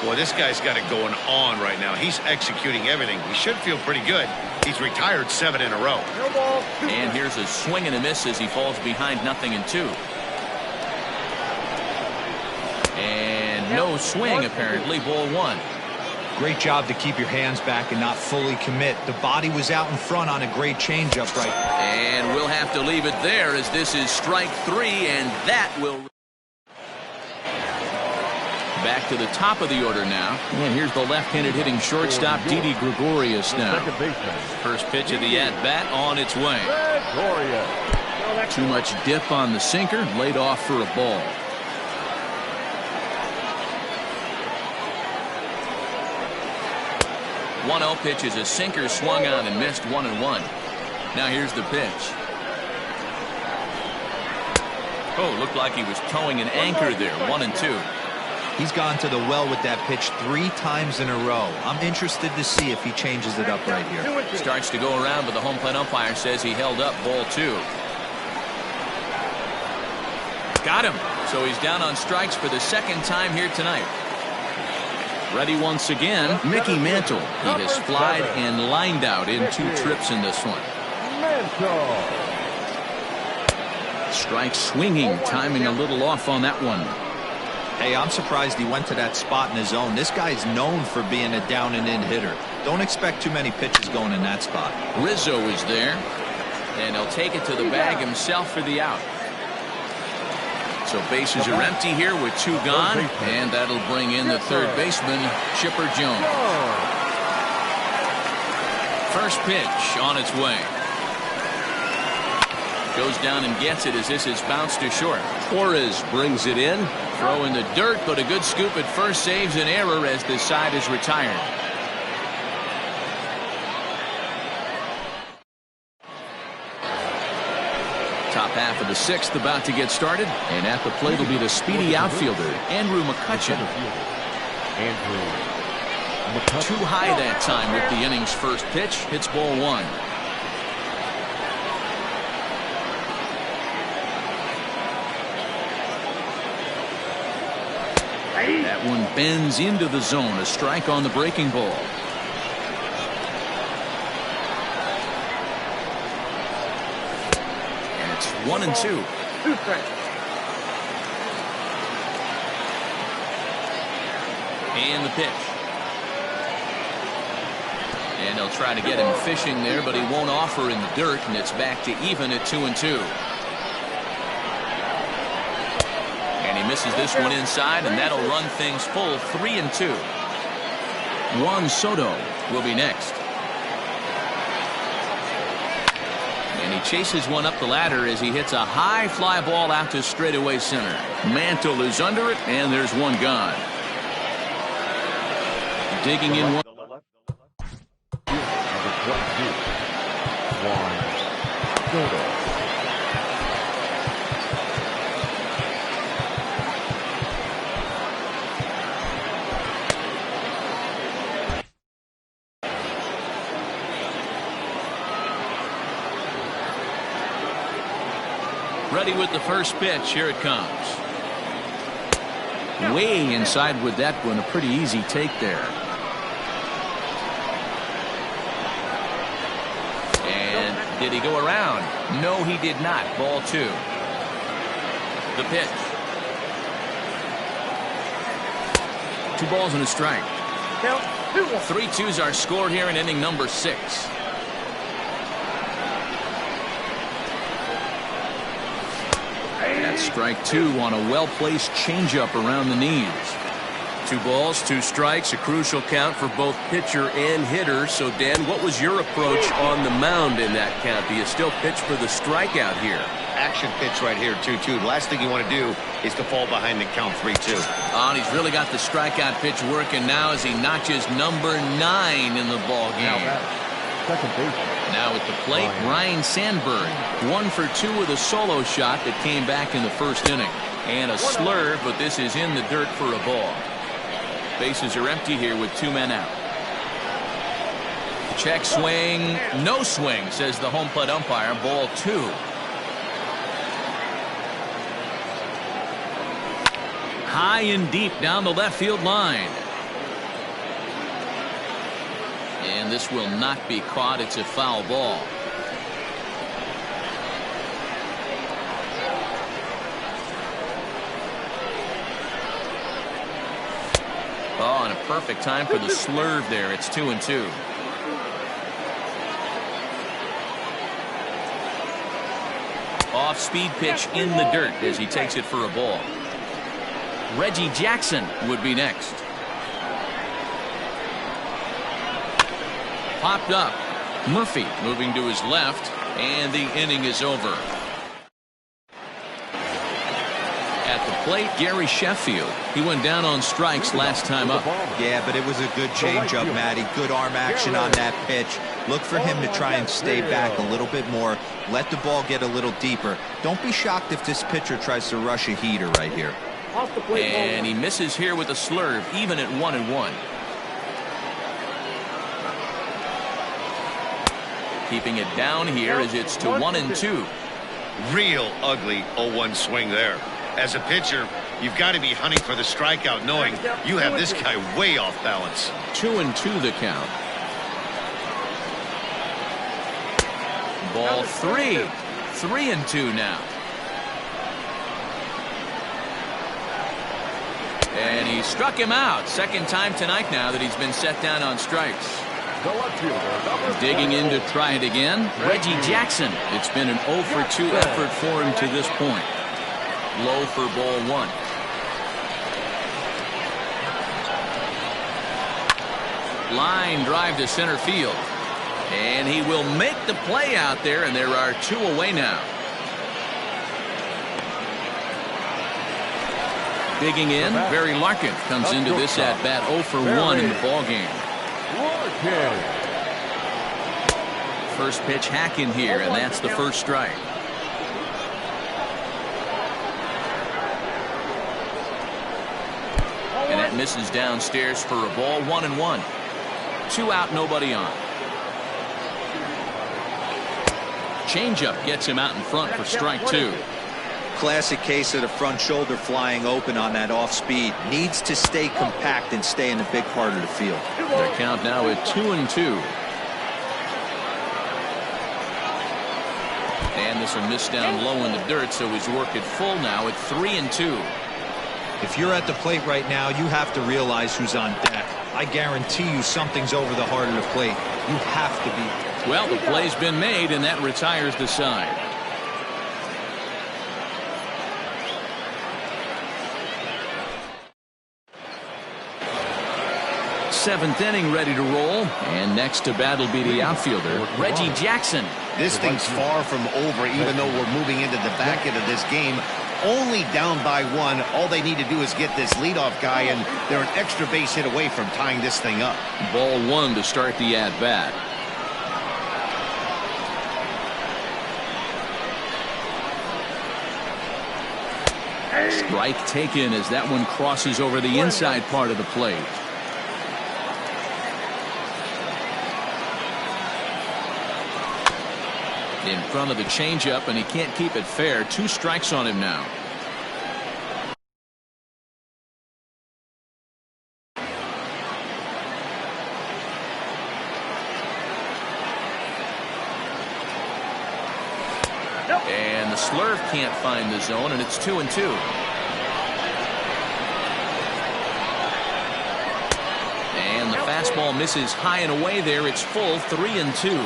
Boy, this guy's got it going on right now. He's executing everything. He should feel pretty good. He's retired 7 in a row. No ball. And here's a swing and a miss as he falls behind 0-2. And no swing apparently. Ball 1. Great job to keep your hands back and not fully commit. The body was out in front on a great changeup right. And we'll have to leave it there as this is strike 3, and that will. Back to the top of the order now. And here's the left-handed hitting shortstop, Didi Gregorius now. First pitch of the at-bat on its way. Too much dip on the sinker, laid off for a ball. One-0 pitch is a sinker swung on and missed 1-1. Now here's the pitch. Oh, looked like he was towing an anchor there. 1-2. He's gone to the well with that pitch 3 times in a row. I'm interested to see if he changes it up right here. Starts to go around, but the home plate umpire says he held up. Ball 2. Got him. So he's down on strikes for the 2nd time here tonight. Ready once again, Mickey Mantle. He has flied and lined out in 2 trips in this one. Strike swinging, timing a little off on that one. Hey, I'm surprised he went to that spot in his zone. This guy's known for being a down and in hitter. Don't expect too many pitches going in that spot. Rizzo is there, and he'll take it to the bag himself for the out. So bases are empty here with 2 gone, and that'll bring in the third baseman, Chipper Jones. First pitch on its way. Goes down and gets it as this is bounced to short. Torres brings it in. Throw in the dirt, but a good scoop at first saves an error as this side is retired. Top half of the 6th about to get started, and at the plate will be the speedy outfielder, Andrew McCutcheon. Too high that time with the inning's first pitch. Hits ball 1. That one bends into the zone. A strike on the breaking ball. And it's 1-2. And the pitch. And they'll try to get him fishing there, but he won't offer in the dirt, and it's back to even at 2-2. And he misses this one inside, and that'll run things full 3-2. Juan Soto will be next. And he chases one up the ladder as he hits a high fly ball out to straightaway center. Mantle is under it, and there's one gone. Digging in one. Ready with the first pitch. Here it comes. Way inside with that one. A pretty easy take there. And Did he go around? No, he did not. Ball 2. The pitch. 2 balls and a strike. Count 2-1. 3-2's our score here in inning number 6. That's strike 2 on a well-placed changeup around the knees. 2 balls, 2 strikes, a crucial count for both pitcher and hitter. So, Dan, what was your approach on the mound in that count? Do you still pitch for the strikeout here? Action pitch right here, 2-2. The last thing you want to do is to fall behind and count 3-2. Oh, and he's really got the strikeout pitch working now as he notches number 9 in the ball game. Second baseman. Now at the plate, Ryan Sandberg. 1 for 2 with a solo shot that came back in the first inning. And a slurve, but this is in the dirt for a ball. Bases are empty here with 2 men out. Check swing, no swing, says the home plate umpire. Ball 2. High and deep down the left field line. And this will not be caught. It's a foul ball. Oh, and a perfect time for the slurve there. It's 2-2. Off-speed pitch in the dirt as he takes it for a ball. Reggie Jackson would be next. Popped up. Murphy moving to his left, and the inning is over. At the plate, Gary Sheffield. He went down on strikes last time up. Yeah, but it was a good changeup, Matty. Good arm action on that pitch. Look for him to try and stay back a little bit more. Let the ball get a little deeper. Don't be shocked if this pitcher tries to rush a heater right here. And he misses here with a slurve, even at 1-1. Keeping it down here as it's to 1-2. Real ugly 0-1 swing there. As a pitcher, you've got to be hunting for the strikeout, knowing you have this guy way off balance. 2-2 the count. Ball 3. 3-2 now. And he struck him out. Second time tonight now that he's been set down on strikes. Digging in to try it again, Reggie Jackson. It's been an 0 for 2 effort for him to this point. Low for ball 1. Line drive to center field. And he will make the play out there, and there are 2 away now. Digging in, Barry Larkin comes into this at bat 0 for 1 in the ball game. First pitch hack in here, and that's the first strike. And that misses downstairs for a ball. 1-1. 2 out, nobody on. Changeup gets him out in front for strike 2. Classic case of the front shoulder flying open on that off speed. Needs to stay compact and stay in the big part of the field. The count now at 2-2. And this will miss down low in the dirt, so he's working full now at 3-2. If you're at the plate right now, you have to realize who's on deck. I guarantee you something's over the heart of the plate. You have to be. Well, the play's been made, and that retires the side. Seventh inning ready to roll, and next to bat will be the outfielder, Reggie Jackson. This thing's far from over, even though we're moving into the back end of this game. Only down by 1. All they need to do is get this leadoff guy, and they're an extra base hit away from tying this thing up. Ball 1 to start the at-bat. Strike taken as that one crosses over the inside part of the plate. In front of the changeup, and he can't keep it fair. 2 strikes on him now. And the slurve can't find the zone, and it's 2-2. And the fastball misses high and away there. It's full 3-2.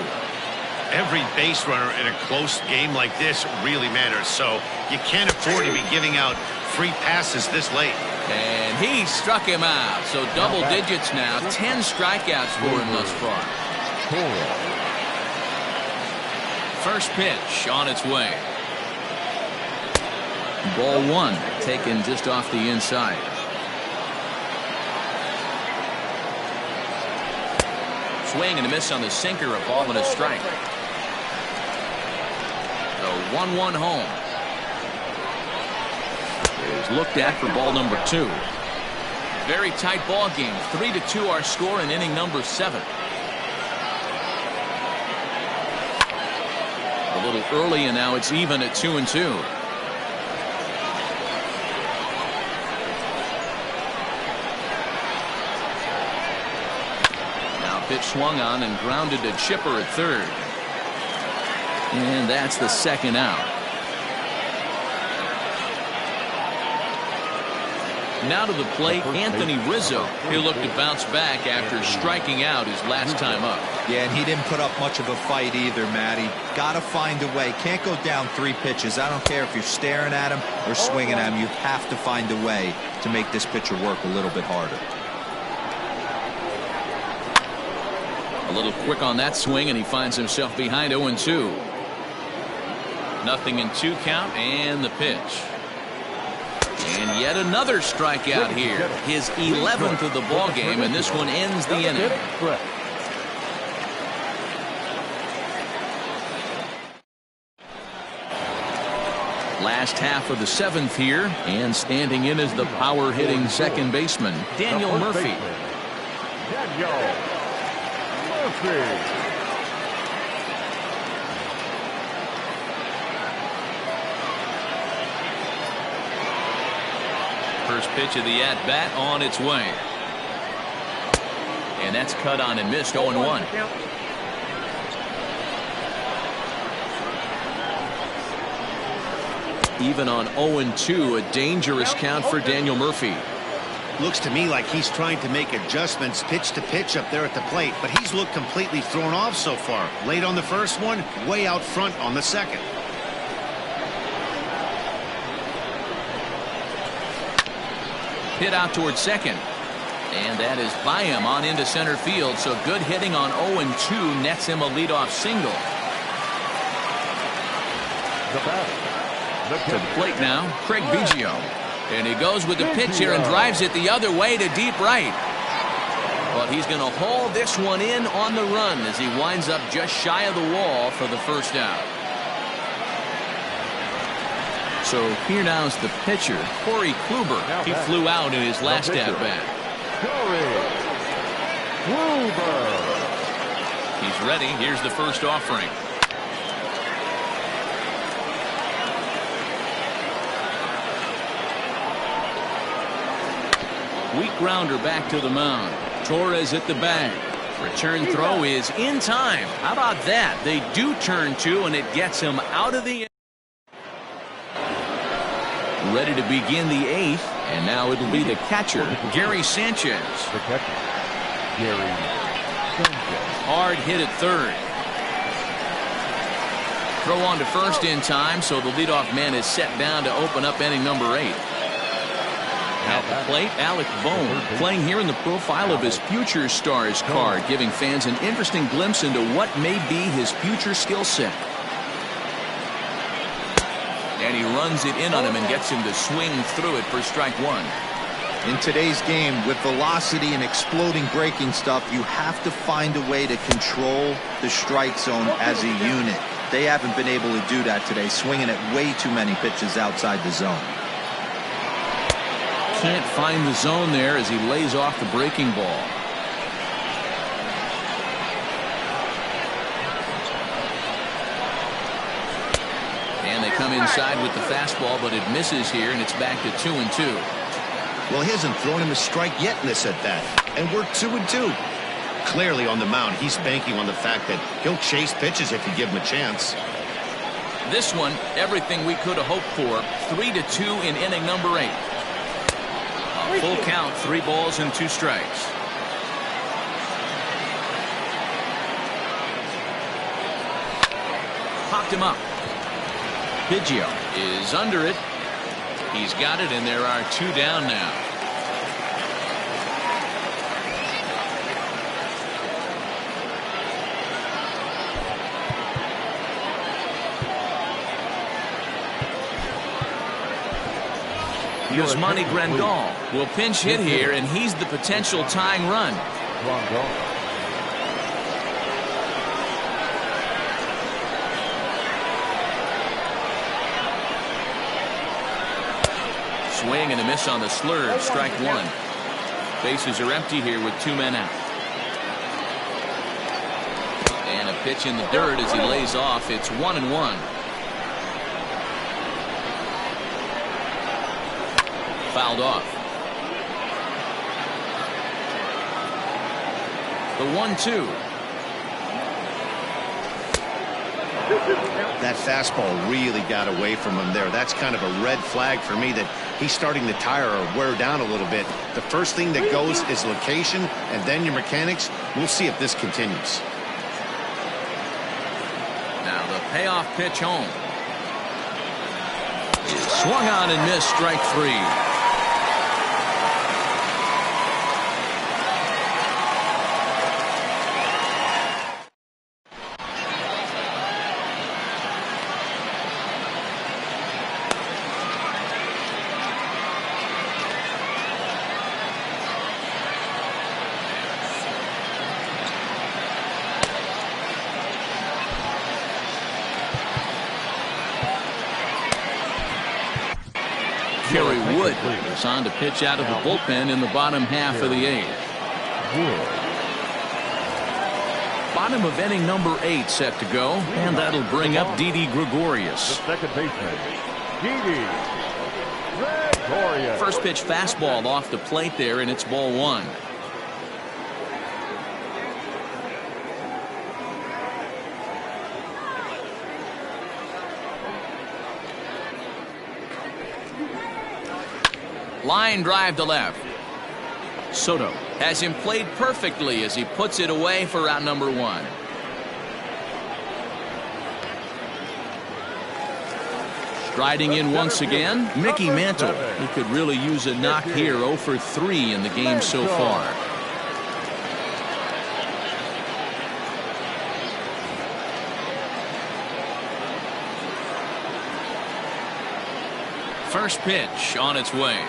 Every base runner in a close game like this really matters, so you can't afford to be giving out free passes this late. And he struck him out. So double digits now. 10 strikeouts for him thus far. First pitch on its way. Ball one, taken just off the inside. Swing and a miss on the sinker, a ball and a strike. The 1-1 home is looked at for ball number 2. Very tight ball game. 3-2 our score in inning number 7. A little early, and now it's even at 2-2. Now pitch swung on and grounded to Chipper at third. And that's the second out. Now to the plate, Anthony Rizzo. He'll look to bounce back after striking out his last time up. Yeah, and he didn't put up much of a fight either, Matty. Got to find a way. Can't go down 3 pitches. I don't care if you're staring at him or swinging at him. You have to find a way to make this pitcher work a little bit harder. A little quick on that swing, and he finds himself behind 0-2. 0-2 count, and the pitch. And yet another strikeout here. His 11th of the ball game, and this one ends the inning. Last half of the 7th here, and standing in as the power-hitting second baseman, Daniel Murphy. Daniel Murphy. First pitch of the at-bat on its way. And that's cut on and missed. 0-1. Even on 0-2, a dangerous count for Daniel Murphy. Looks to me like he's trying to make adjustments pitch to pitch up there at the plate, but he's looked completely thrown off so far. Late on the first one, way out front on the second. Hit out towards second. And that is by him on into center field. So good hitting on 0-2 nets him a leadoff single. To the plate now, Craig Biggio. And he goes with the pitch here and drives it the other way to deep right. But he's going to haul this one in on the run as he winds up just shy of the wall for the first out. So here now is the pitcher, Corey Kluber. He flew out in his last at-bat. He's ready. Here's the first offering. Weak grounder back to the mound. Torres at the bag. Return throw is in time. How about that? They do turn 2, and it gets him out of the... Ready to begin the 8th, and now it'll be the catcher, Gary Sanchez. The catcher, Gary Sanchez. Hard hit at third. Throw on to first in time, so the leadoff man is set down to open up inning number 8. At the plate, Alec Bohm, playing here in the profile of his Future Stars card, giving fans an interesting glimpse into what may be his future skill set. And he runs it in on him and gets him to swing through it for strike 1. In today's game, with velocity and exploding breaking stuff, you have to find a way to control the strike zone as a unit. They haven't been able to do that today, swinging at way too many pitches outside the zone. Can't find the zone there as he lays off the breaking ball. And they come inside with the fastball, but it misses here, and it's back to 2-2. Well, he hasn't thrown him a strike yet in this at-bat, and we're 2-2. Clearly on the mound, he's banking on the fact that he'll chase pitches if you give him a chance. This one, everything we could have hoped for. 3-2 in inning number 8. A full count, 3 balls and 2 strikes. Popped him up. Biggio is under it. He's got it, and there are 2 down now. Yasmani Grandal will pinch hit here, and he's the potential tying run. Swing and a miss on the slurve. Strike 1. Bases are empty here with 2 men out. And a pitch in the dirt as he lays off. It's 1-1. Fouled off. The 1-2. That fastball really got away from him there. That's kind of a red flag for me that he's starting to tire or wear down a little bit. The first thing that goes is location and then your mechanics. We'll see if this continues. Now the payoff pitch home. Swung on and missed. Strike 3. Kerry Wood is on to pitch out of the bullpen in the bottom half of the 8th. Bottom of inning number 8 set to go, and that'll bring up Didi Gregorius. The second baseman, Didi Gregorius. First pitch fastball off the plate there, and it's ball 1. Line drive to left. Soto has him played perfectly as he puts it away for out number 1. Striding in once again, Mickey Mantle. He could really use a knock here. 0 for 3 in the game so far. First pitch on its way.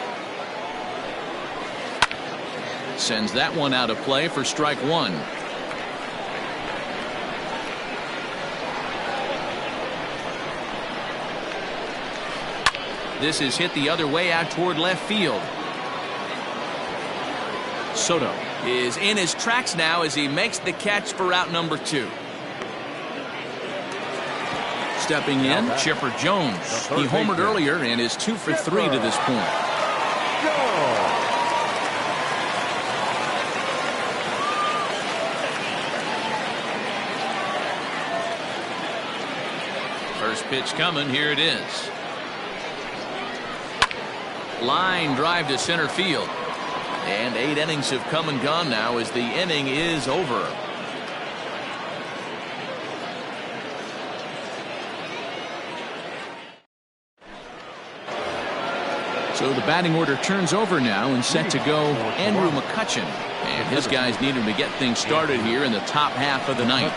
Sends that one out of play for strike 1. This is hit the other way out toward left field. Soto is in his tracks now as he makes the catch for out number 2. Stepping in, Chipper Jones. He homered earlier and is 2 for 3 to this point. First pitch coming. Here it is. Line drive to center field. And 8 innings have come and gone now as the inning is over. So the batting order turns over now and set to go Andrew McCutchen. And his guys need him to get things started here in the top half of the 9th.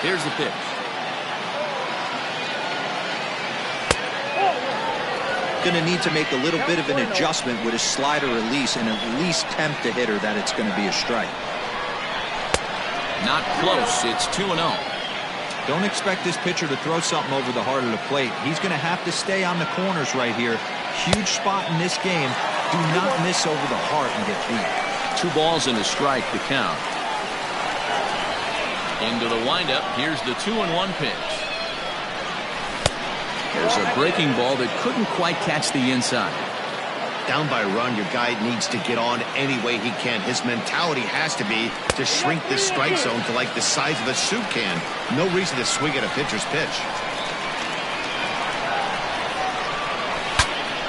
Here's the pitch. Going to need to make a little bit of an adjustment with his slider release and at least tempt the hitter that it's going to be a strike. Not close. It's 2-0. Don't expect this pitcher to throw something over the heart of the plate. He's going to have to stay on the corners right here. Huge spot in this game. Do not miss over the heart and get beat. 2 balls and a strike to count. Into the windup. Here's the 2-1 pitch. There's a breaking ball that couldn't quite catch the inside. Down by a run, your guy needs to get on any way he can. His mentality has to be to shrink this strike zone to like the size of a soup can. No reason to swing at a pitcher's pitch.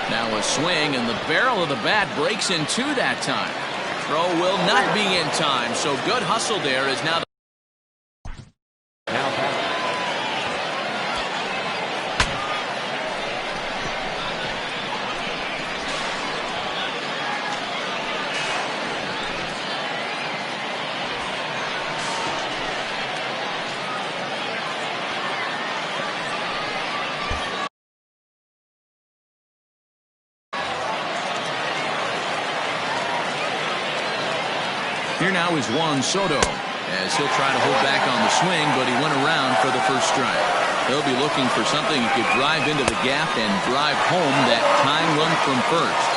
Now a swing, and the barrel of the bat breaks in two that time. Throw will not be in time, so good hustle there is now. Here now is Juan Soto, as he'll try to hold back on the swing, but he went around for the first strike. He'll be looking for something he could drive into the gap and drive home that tying run from first.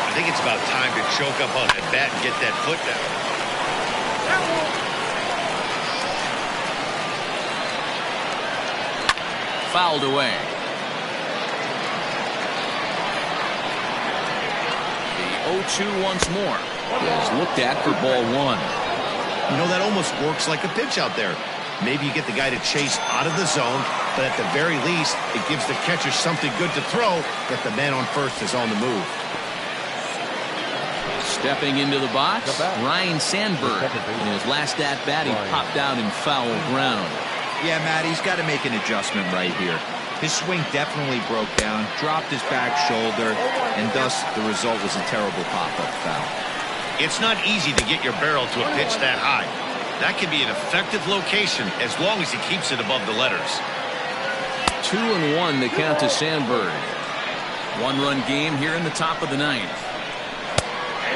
I think it's about time to choke up on that bat and get that foot down. Fouled away. The 0-2 once more is looked at for ball one. You know, that almost works like a pitch out there. Maybe you get the guy to chase out of the zone, but at the very least, it gives the catcher something good to throw that the man on first is on the move. Stepping into the box, Ryan Sandberg. In his last at-bat, he popped out in foul ground. Yeah, Matt, he's got to make an adjustment right here. His swing definitely broke down, dropped his back shoulder, and thus the result was a terrible pop-up foul. It's not easy to get your barrel to a pitch that high. That can be an effective location as long as he keeps it above the letters. 2-1 the count to Sandberg. One-run game here in the top of the ninth.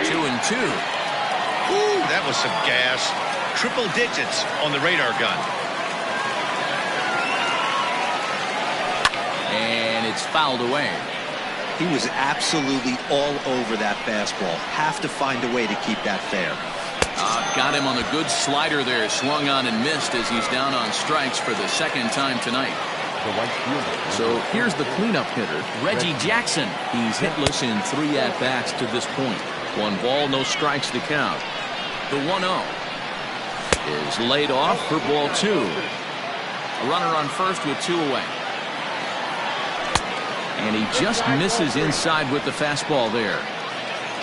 2-2. Ooh, that was some gas. Triple digits on the radar gun. And it's fouled away. He was absolutely all over that fastball. Have to find a way to keep that fair. Got him on a good slider there. Swung on and missed as he's down on strikes for the second time tonight. So here's the cleanup hitter, Reggie Jackson. He's hitless in 3 at-bats to this point. 1 ball, no strikes to count. The 1-0 is laid off for ball 2. A runner on first with 2 away. And he just misses inside with the fastball there.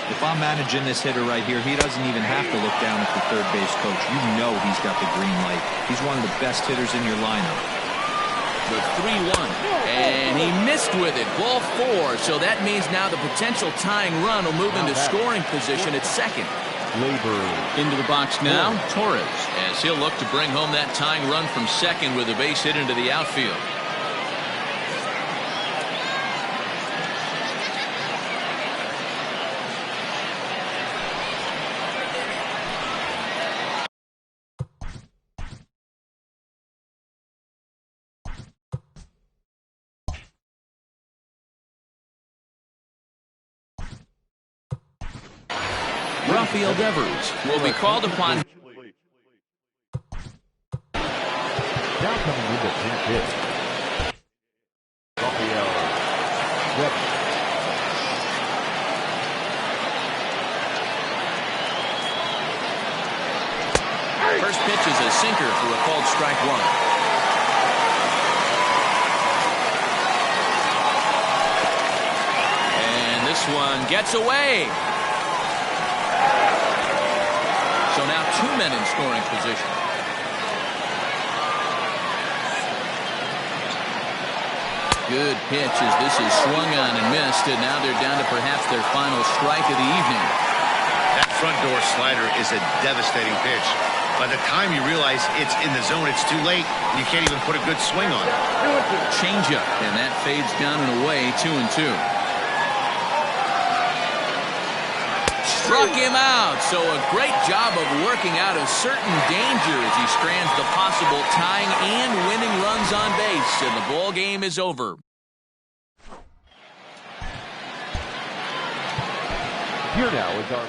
If I'm managing this hitter right here, he doesn't even have to look down at the third base coach. You know he's got the green light. He's one of the best hitters in your lineup. The 3-1. And he missed with it. Ball 4. So that means now the potential tying run will move into scoring position at second. Into the box now, Torres, as he'll look to bring home that tying run from second with a base hit into the outfield. Rafael Devers will be called upon. Now coming in to hit. Rafael Devers. First pitch is a sinker for a called strike 1. And this one gets away. So now 2 men in scoring position. Good pitch as this is swung on and missed, and now they're down to perhaps their final strike of the evening. That front door slider is a devastating pitch. By the time you realize it's in the zone, it's too late, and you can't even put a good swing on it. Changeup, and that fades down and away, 2-2. Struck him out, so a great job of working out a certain danger as he strands the possible tying and winning runs on base, and the ball game is over. Here now is our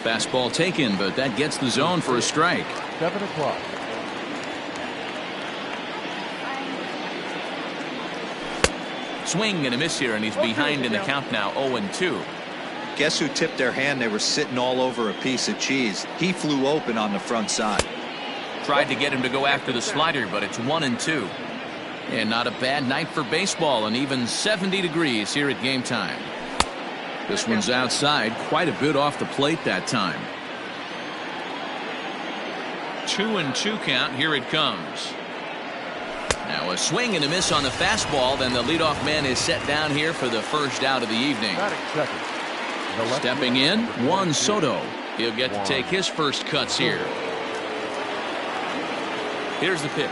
Fastball taken, but that gets the zone for a strike. 7 o'clock. Swing and a miss here, and he's behind in the count now, 0-2. Guess who tipped their hand? They were sitting all over a piece of cheese. He flew open on the front side. Tried to get him to go after the slider, but it's 1-2. And not a bad night for baseball, and even 70 degrees here at game time. This one's outside, quite a bit off the plate that time. 2-2 count. Here it comes. Now a swing and a miss on the fastball. Then the leadoff man is set down here for the first out of the evening. Stepping in, Juan Soto. He'll get to take his first cuts here. Here's the pitch.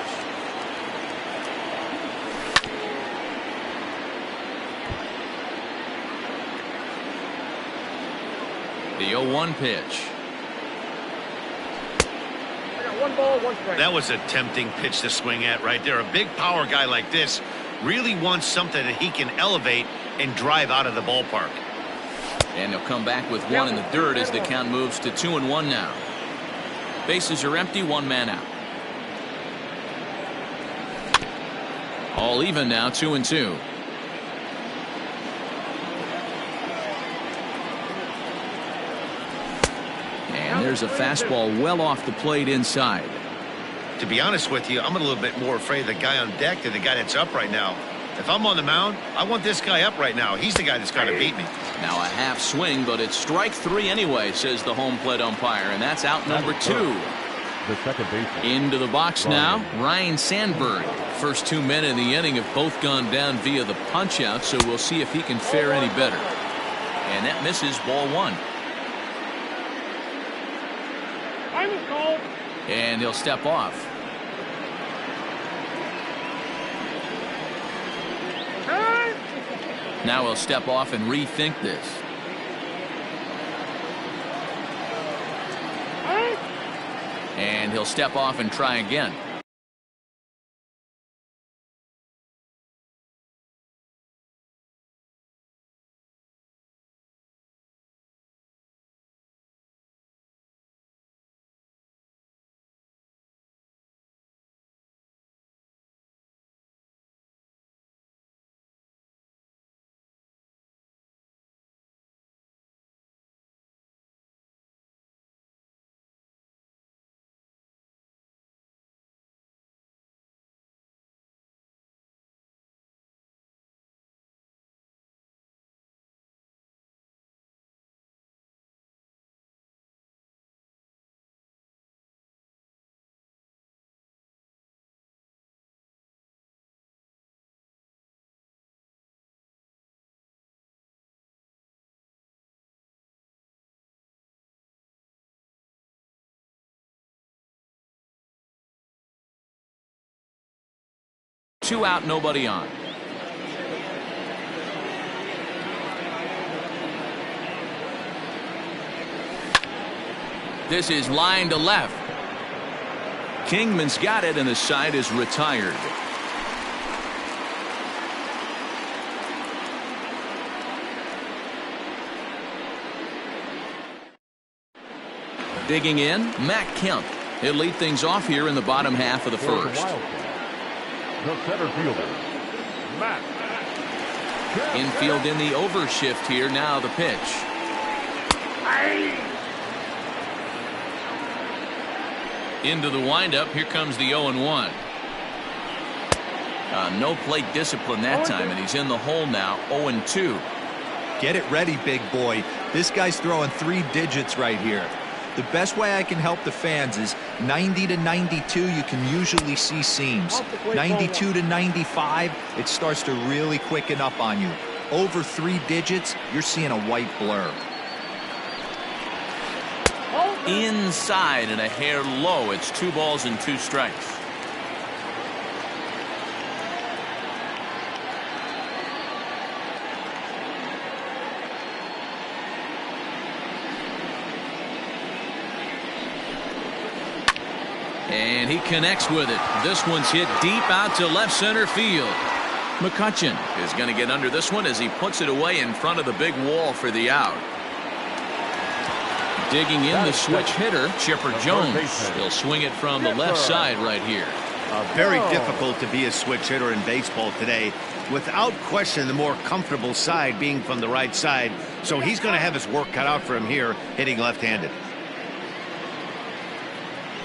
The 0-1 pitch. One ball, one strike. That was a tempting pitch to swing at right there. A big power guy like this really wants something that he can elevate and drive out of the ballpark. And he'll come back with one in the dirt as the count moves to 2-1 now. Bases are empty, one man out. All even now, 2-2. And there's a fastball well off the plate inside. To be honest with you, I'm a little bit more afraid of the guy on deck than the guy that's up right now. If I'm on the mound, I want this guy up right now. He's the guy that's got to beat me. Now a half swing, but it's strike 3 anyway, says the home plate umpire, and that's out number 2. The second baseman. Into the box now, Ryan Sandberg. First 2 men in the inning have both gone down via the punch out, so we'll see if he can fare any better. And that misses, ball 1. And he'll step off. Now he'll step off and rethink this. And he'll step off and try again. Two out, nobody on. This is line to left. Kingman's got it, and the side is retired. Digging in, Matt Kemp. He'll lead things off here in the bottom half of the first. The center fielder, Matt. Infield in the overshift here. Now the pitch. Into the windup. Here comes the 0-1. No plate discipline that time, and he's in the hole now. 0-2. Get it ready, big boy. This guy's throwing 3 digits right here. The best way I can help the fans is 90 to 92, you can usually see seams. 92 to 95, it starts to really quicken up on you. Over 3 digits, you're seeing a white blur. Inside and a hair low. It's 2 balls and 2 strikes. And he connects with it. This one's hit deep out to left center field. McCutchen is going to get under this one as he puts it away in front of the big wall for the out. Digging in the switch hitter, Chipper Jones. He'll swing it from the left side right here. Very difficult to be a switch hitter in baseball today. Without question, the more comfortable side being from the right side. So he's going to have his work cut out for him here, hitting left-handed.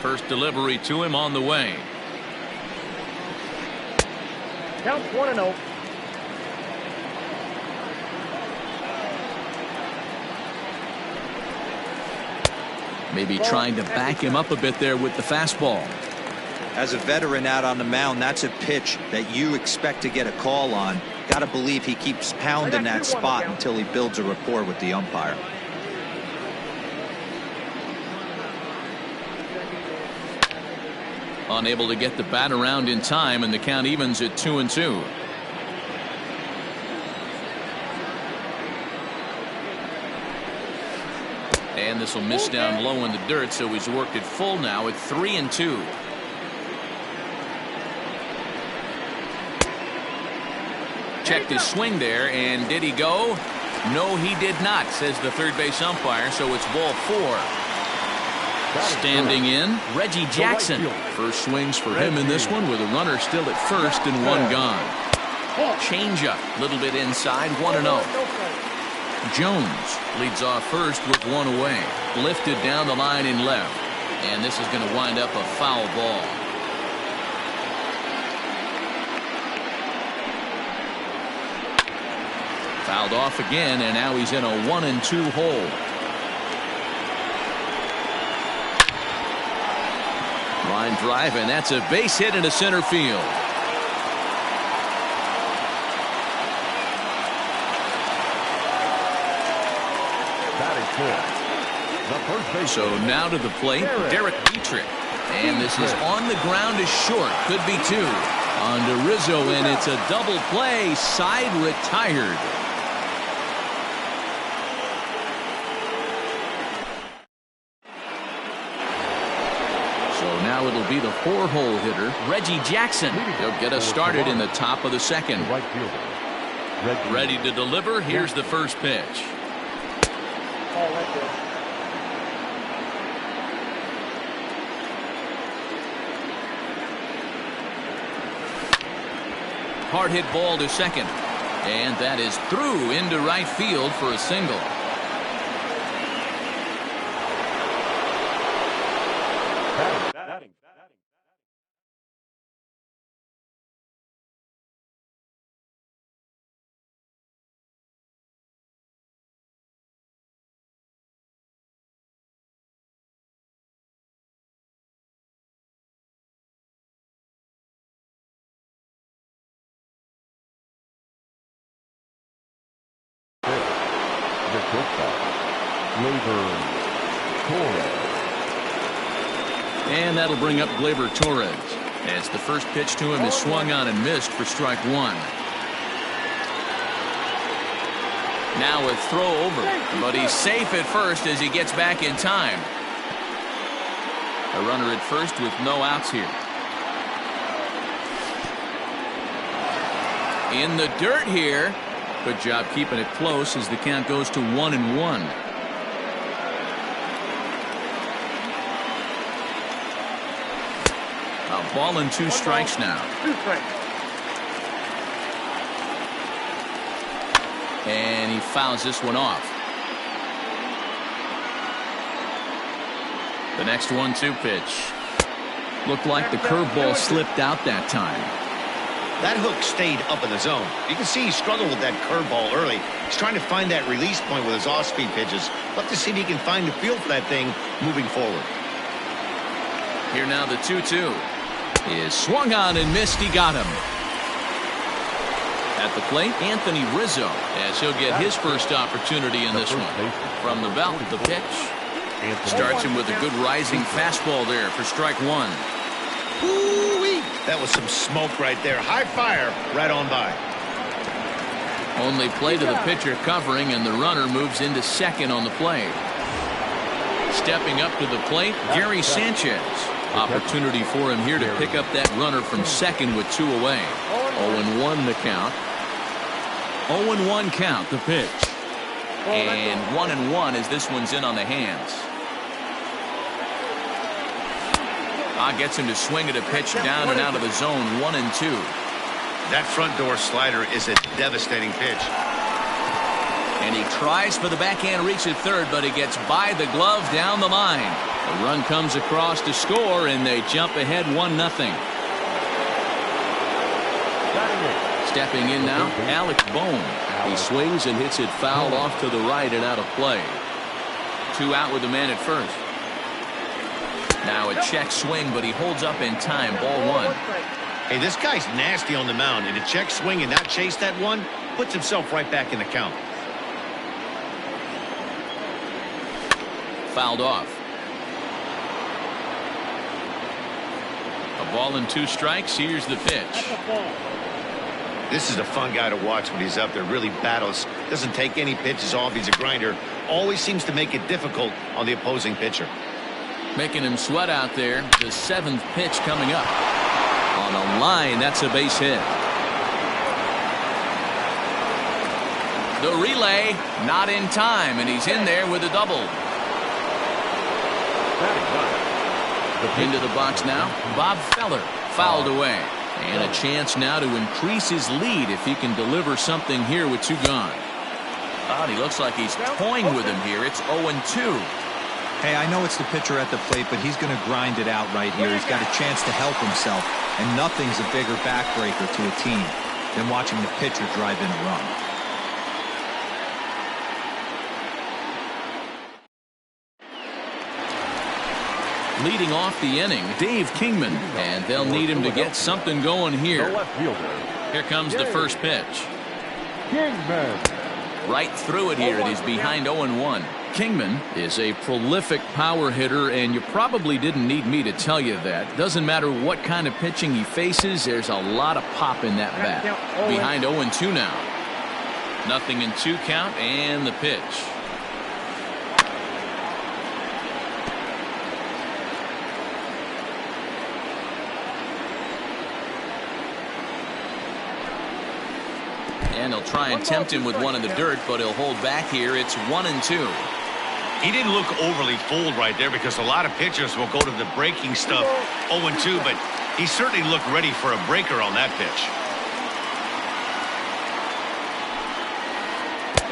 First delivery to him on the way. Counts 1-0. Maybe trying to back him up a bit there with the fastball. As a veteran out on the mound, that's a pitch that you expect to get a call on. Got to believe he keeps pounding that spot until he builds a rapport with the umpire. Unable to get the bat around in time, and the count evens at 2-2. And this will miss down low in the dirt, so he's worked it full now at 3-2. Checked his swing there, and did he go? No, he did not, says the third base umpire, so it's ball 4. Standing in, Reggie Jackson. First swings for him in this one with a runner still at first and one gone. Changeup, little bit inside, 1-0. Jones leads off first with one away. Lifted down the line in left. And this is going to wind up a foul ball. Fouled off again, and now he's in a 1-2 hole. Line drive, and that's a base hit into center field. So now to the plate, Derek Dietrich. And this is on the ground is short. Could be 2. On to Rizzo, and it's a double play. Side retired. So now it'll be the 4-hole hitter, Reggie Jackson. He'll get us started in the top of the second. Ready to deliver. Here's the first pitch. Hard hit ball to second. And that is through into right field for a single. And that'll bring up Gleyber Torres, as the first pitch to him is swung on and missed for strike 1. Now a throw over, but he's safe at first as he gets back in time. A runner at first with no outs here. In the dirt here. Good job keeping it close as the count goes to 1-1. A ball and 2 strikes now. And he fouls this one off. The next 1-2 pitch. Looked like the curveball slipped out that time. That hook stayed up in the zone. You can see he struggled with that curveball early. He's trying to find that release point with his off-speed pitches. Love to see if he can find the feel for that thing moving forward. Here now the 2-2 is swung on and missed. He got him. At the plate, Anthony Rizzo, as he'll get his first opportunity in this one. From the belt, the pitch. Starts him with a good rising fastball there for strike 1. Ooh-wee. That was some smoke right there. High fire right on by. Only play to the pitcher covering, and the runner moves into second on the play. Stepping up to the plate, Gary Sanchez. Opportunity for him here to pick up that runner from second with 2 away. 0-1 the count. 0-1 count, the pitch. And 1-1 as this one's in on the hands. Gets him to swing at a pitch down and out of the zone. 1-2. That front door slider is a devastating pitch. And he tries for the backhand reach at third, but he gets by the glove down the line. The run comes across to score, and they jump ahead 1-0. Stepping in now, Alex Bohm. He swings and hits it foul off to the right and out of play. 2 out with the man at first. Now a check swing, but he holds up in time. Ball 1. Hey, this guy's nasty on the mound, and a check swing and not chase that one puts himself right back in the count. Fouled off. A ball and 2 strikes. Here's the pitch. This is a fun guy to watch when he's up there. Really battles. Doesn't take any pitches off. He's a grinder. Always seems to make it difficult on the opposing pitcher. Making him sweat out there. The 7th pitch coming up. On a line, that's a base hit. The relay, not in time, and he's in there with a double. Into the box now, Bob Feller, fouled away. And a chance now to increase his lead if he can deliver something here with 2 gone. He looks like he's toying with him here. It's 0-2. Hey, I know it's the pitcher at the plate, but he's going to grind it out right here. He's got a chance to help himself, and nothing's a bigger backbreaker to a team than watching the pitcher drive in a run. Leading off the inning, Dave Kingman, and they'll need him to get something going here. Here comes the first pitch. Kingman. Right through it here. It is behind 0-1. Kingman is a prolific power hitter, and you probably didn't need me to tell you that. Doesn't matter what kind of pitching he faces, there's a lot of pop in that bat. Behind 0-2 now. 0-2 count, and the pitch. And he'll try and tempt him with one in the dirt, but he'll hold back here. It's 1-2. He didn't look overly fooled right there because a lot of pitchers will go to the breaking stuff 0-2, but he certainly looked ready for a breaker on that pitch.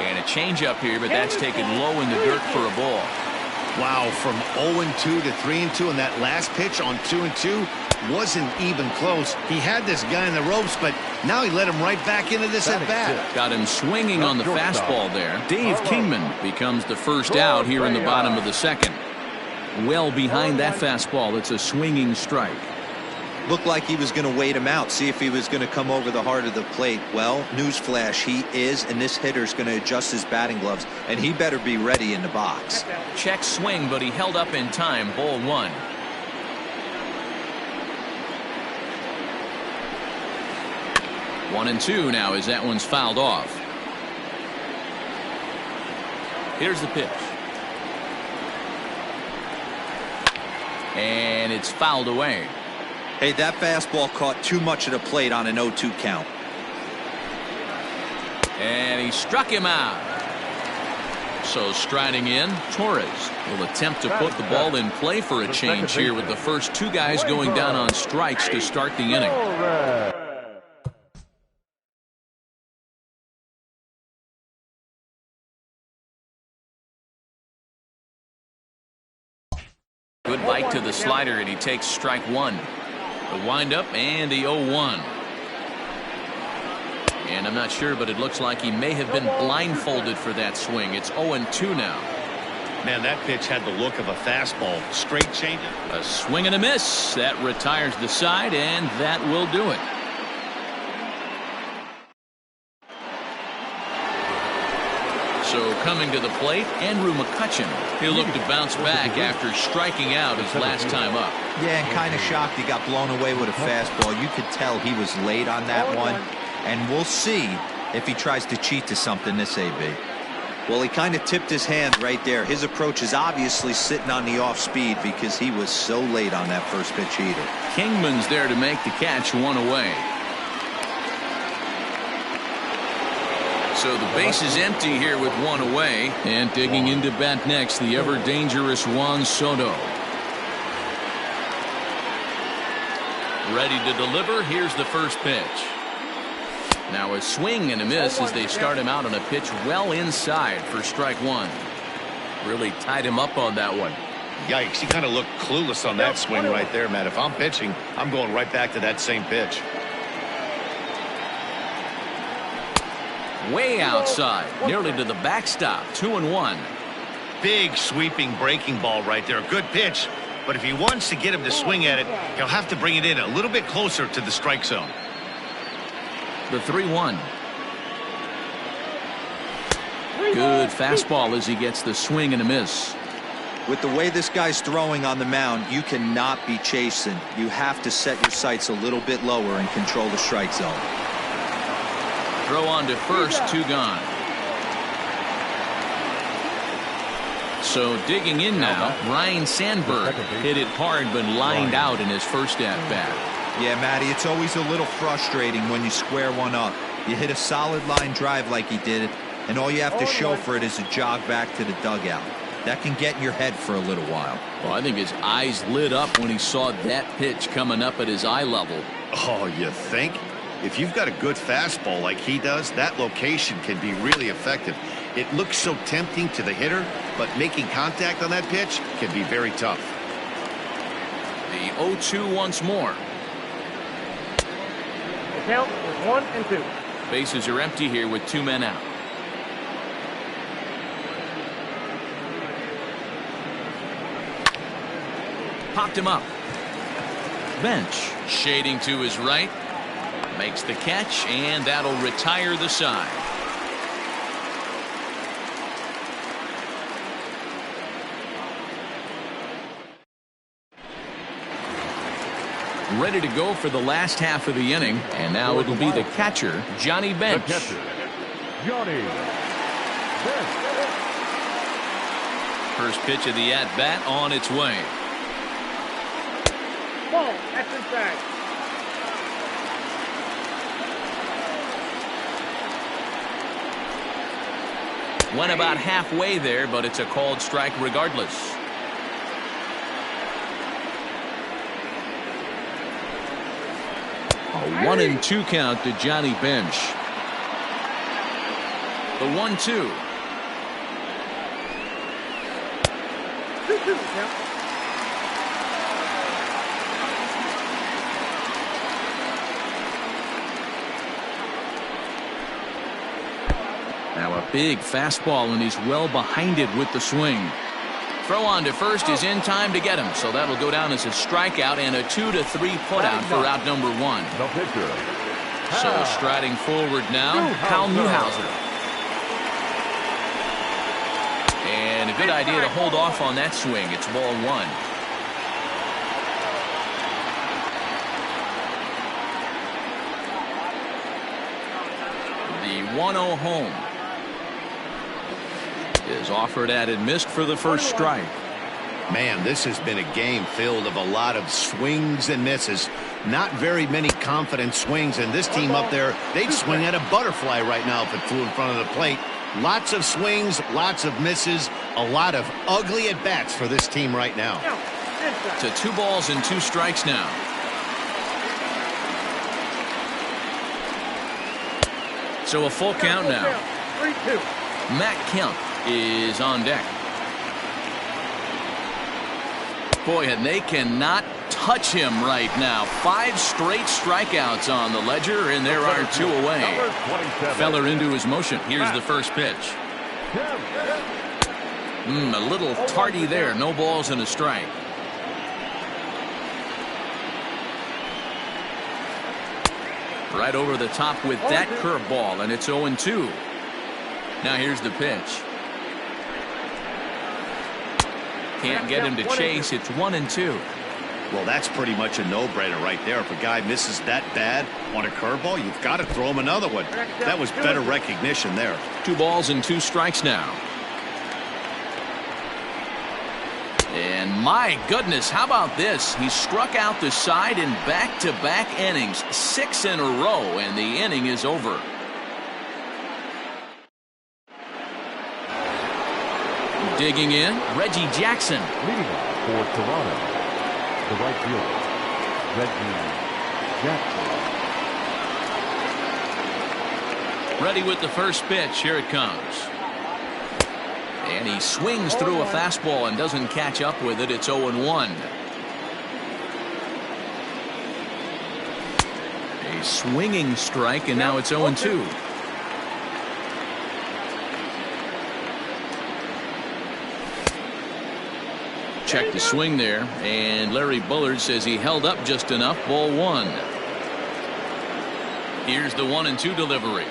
And a changeup here, but that's taken low in the dirt for a ball. Wow, from 0-2 to 3-2 on that last pitch on 2-2 wasn't even close. He had this guy in the ropes, but now he let him right back into this at bat. Got him swinging on the fastball there. Dave Kingman becomes the first out here in the bottom of the 2nd. Well behind that fastball. It's a swinging strike. Looked like he was going to wait him out, see if he was going to come over the heart of the plate. Well, newsflash, he is, and this hitter's going to adjust his batting gloves, and he better be ready in the box. Check swing, but he held up in time. Ball 1. One and 2 now as that one's fouled off. Here's the pitch. And it's fouled away. Hey, that fastball caught too much of the plate on an 0-2 count. And he struck him out. So striding in, Torres will attempt to put the ball in play for a change here with the first 2 guys going down on strikes to start the inning. Good bite to the slider, and he takes strike 1. The windup and the 0-1. And I'm not sure, but it looks like he may have been blindfolded for that swing. It's 0-2 now. Man, that pitch had the look of a fastball. Straight changeup. A swing and a miss. That retires the side, and that will do it. So coming to the plate, Andrew McCutchen. He'll look to bounce back after striking out his last time up. Yeah, and kind of shocked he got blown away with a fastball. You could tell he was late on that one. And we'll see if he tries to cheat to something this AB. Well, he kind of tipped his hand right there. His approach is obviously sitting on the off speed because he was so late on that first pitch either. Kingman's there to make the catch, 1 away. So the base is empty here with 1 away. And digging into bat next, the ever dangerous Juan Soto. Ready to deliver. Here's the first pitch. Now a swing and a miss as they start him out on a pitch well inside for strike one. Really tied him up on that one. Yikes, he kind of looked clueless on that swing right there, Matt. If I'm pitching, I'm going right back to that same pitch. Way outside, nearly to the backstop. 2-1. Big sweeping breaking ball right there. Good pitch, but if he wants to get him to swing at it, he'll have to bring it in a little bit closer to the strike zone. The 3-1. Good fastball as he gets the swing and a miss. With the way this guy's throwing on the mound, you cannot be chasing. You have to set your sights a little bit lower and control the strike zone. Throw on to first, 2 gone. So digging in now, Ryan Sandberg hit it hard but lined out in his first at-bat. Yeah, Matty, it's always a little frustrating when you square one up. You hit a solid line drive like he did, and all you have to show for it is a jog back to the dugout. That can get in your head for a little while. Well, I think his eyes lit up when he saw that pitch coming up at his eye level. Oh, you think? If you've got a good fastball like he does, that location can be really effective. It looks so tempting to the hitter, but making contact on that pitch can be very tough. The 0-2 once more. The count is 1 and 2. Bases are empty here with 2 men out. Popped him up. Bench shading to his right. Makes the catch, and that'll retire the side. Ready to go for the last half of the inning, and now it'll be the catcher, Johnny Bench. The catcher, Johnny Bench. First pitch of the at-bat on its way. Ball, that's inside. Went about halfway there, but it's a called strike regardless. A 1-2 count to Johnny Bench. The 1-2. 2-2 count. Now a big fastball, and he's well behind it with the swing. Throw on to first is in time to get him, so that'll go down as a strikeout and a 2-3 putout for out number 1. The pitcher. So striding forward now, Cal Newhouser. And a good idea to hold off on that swing. It's ball 1. The 1-0 home is offered at and missed for the first strike. Man, this has been a game filled of a lot of swings and misses. Not very many confident swings, and this team up there, they'd swing at a butterfly right now if it flew in front of the plate. Lots of swings, lots of misses, a lot of ugly at-bats for this team right now. To 2 balls and 2 strikes now. So a full count now. 3-2. Matt Kemp is on deck. Boy, and they cannot touch him right now. 5 straight strikeouts on the ledger, and there are 2 away. Feller into his motion. Here's the first pitch. A little tardy there. No balls and a strike. Right over the top with that curveball, and it's 0-2. Now here's the pitch. Can't get him to chase. It's 1-2. Well, that's pretty much a no-brainer right there. If a guy misses that bad on a curveball, you've got to throw him another one. That was better recognition there. 2 balls and 2 strikes now. And my goodness, how about this? He struck out the side in back-to-back innings, 6 in a row, and the inning is over. Digging in, Reggie Jackson. Leading off for Toronto, the right fielder, Reggie Ready with the first pitch. Here it comes. And he swings through a fastball and doesn't catch up with it. It's 0-1. A swinging strike, and now it's 0-2. Check the swing there, and Larry Bullard says he held up just enough. Ball 1. Here's the 1-2 delivery.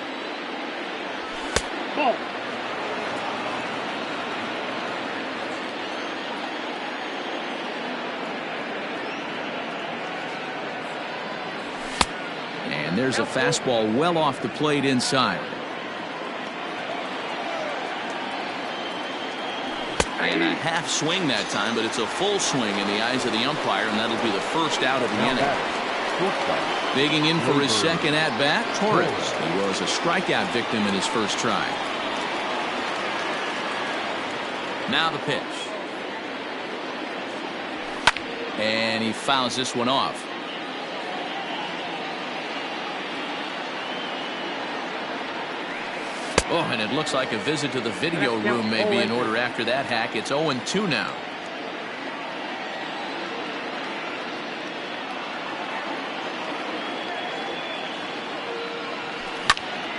Ball. And there's a fastball well off the plate inside. And a half swing that time, but it's a full swing in the eyes of the umpire, and that'll be the first out of the inning. Digging in for his second at-bat, Torres. He was a strikeout victim in his first try. Now the pitch. And he fouls this one off. Oh, and it looks like a visit to the video room may be in order after that hack. It's 0-2 now.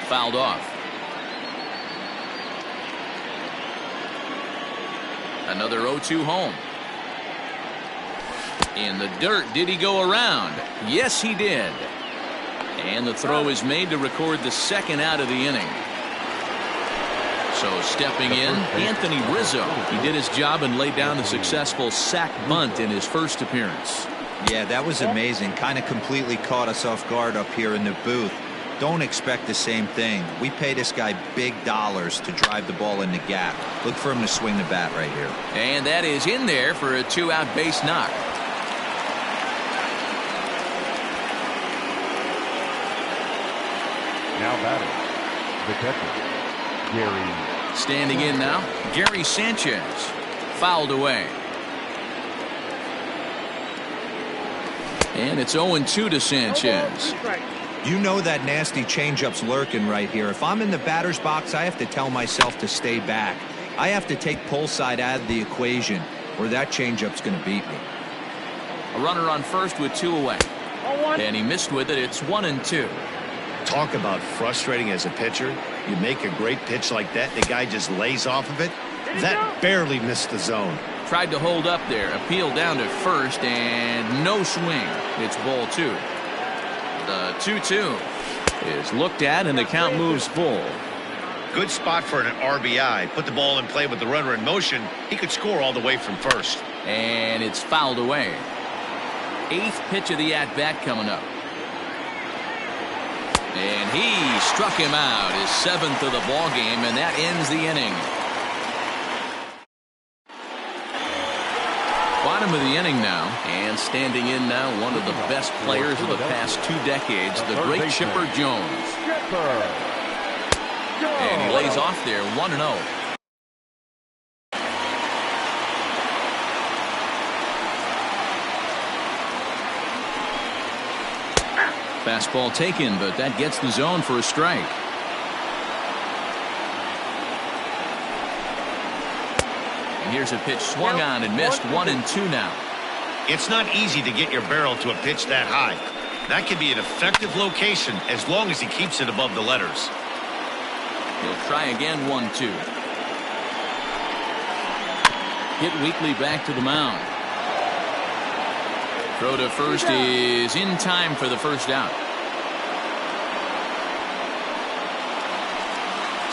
Fouled off. Another 0-2 home. In the dirt. Did he go around? Yes, he did. And the throw is made to record the second out of the inning. So stepping in, Anthony Rizzo. He did his job and laid down the successful sac bunt in his first appearance. Yeah, that was amazing. Kind of completely caught us off guard up here in the booth. Don't expect the same thing. We pay this guy big dollars to drive the ball in the gap. Look for him to swing the bat right here. And that is in there for a 2-out base knock. Now batting, the catcher, Gary. Standing in now, Gary Sanchez. Fouled away. And it's 0-2 to Sanchez. You know that nasty changeup's lurking right here. If I'm in the batter's box, I have to tell myself to stay back. I have to take pull side out of the equation, or that changeup's going to beat me. A runner on first with 2 away. And he missed with it. It's 1-2. Talk about frustrating as a pitcher. You make a great pitch like that, the guy just lays off of it. That barely missed the zone. Tried to hold up there. Appeal down to first, and no swing. It's ball 2. The 2-2 is looked at, and the count moves full. Good spot for an RBI. Put the ball in play with the runner in motion. He could score all the way from first. And it's fouled away. 8th pitch of the at-bat coming up. And he struck him out, his 7th of the ball game, and that ends the inning. Bottom of the inning now, and standing in now, one of the best players of the past 2 decades, the great Chipper Jones. And he lays off there, 1-0. Fastball taken, but that gets the zone for a strike. And here's a pitch swung on and missed. 1-2 now. It's not easy to get your barrel to a pitch that high. That can be an effective location as long as he keeps it above the letters. He'll try again. 1-2. Hit Weekly back to the mound. Throw to first is in time for the first out.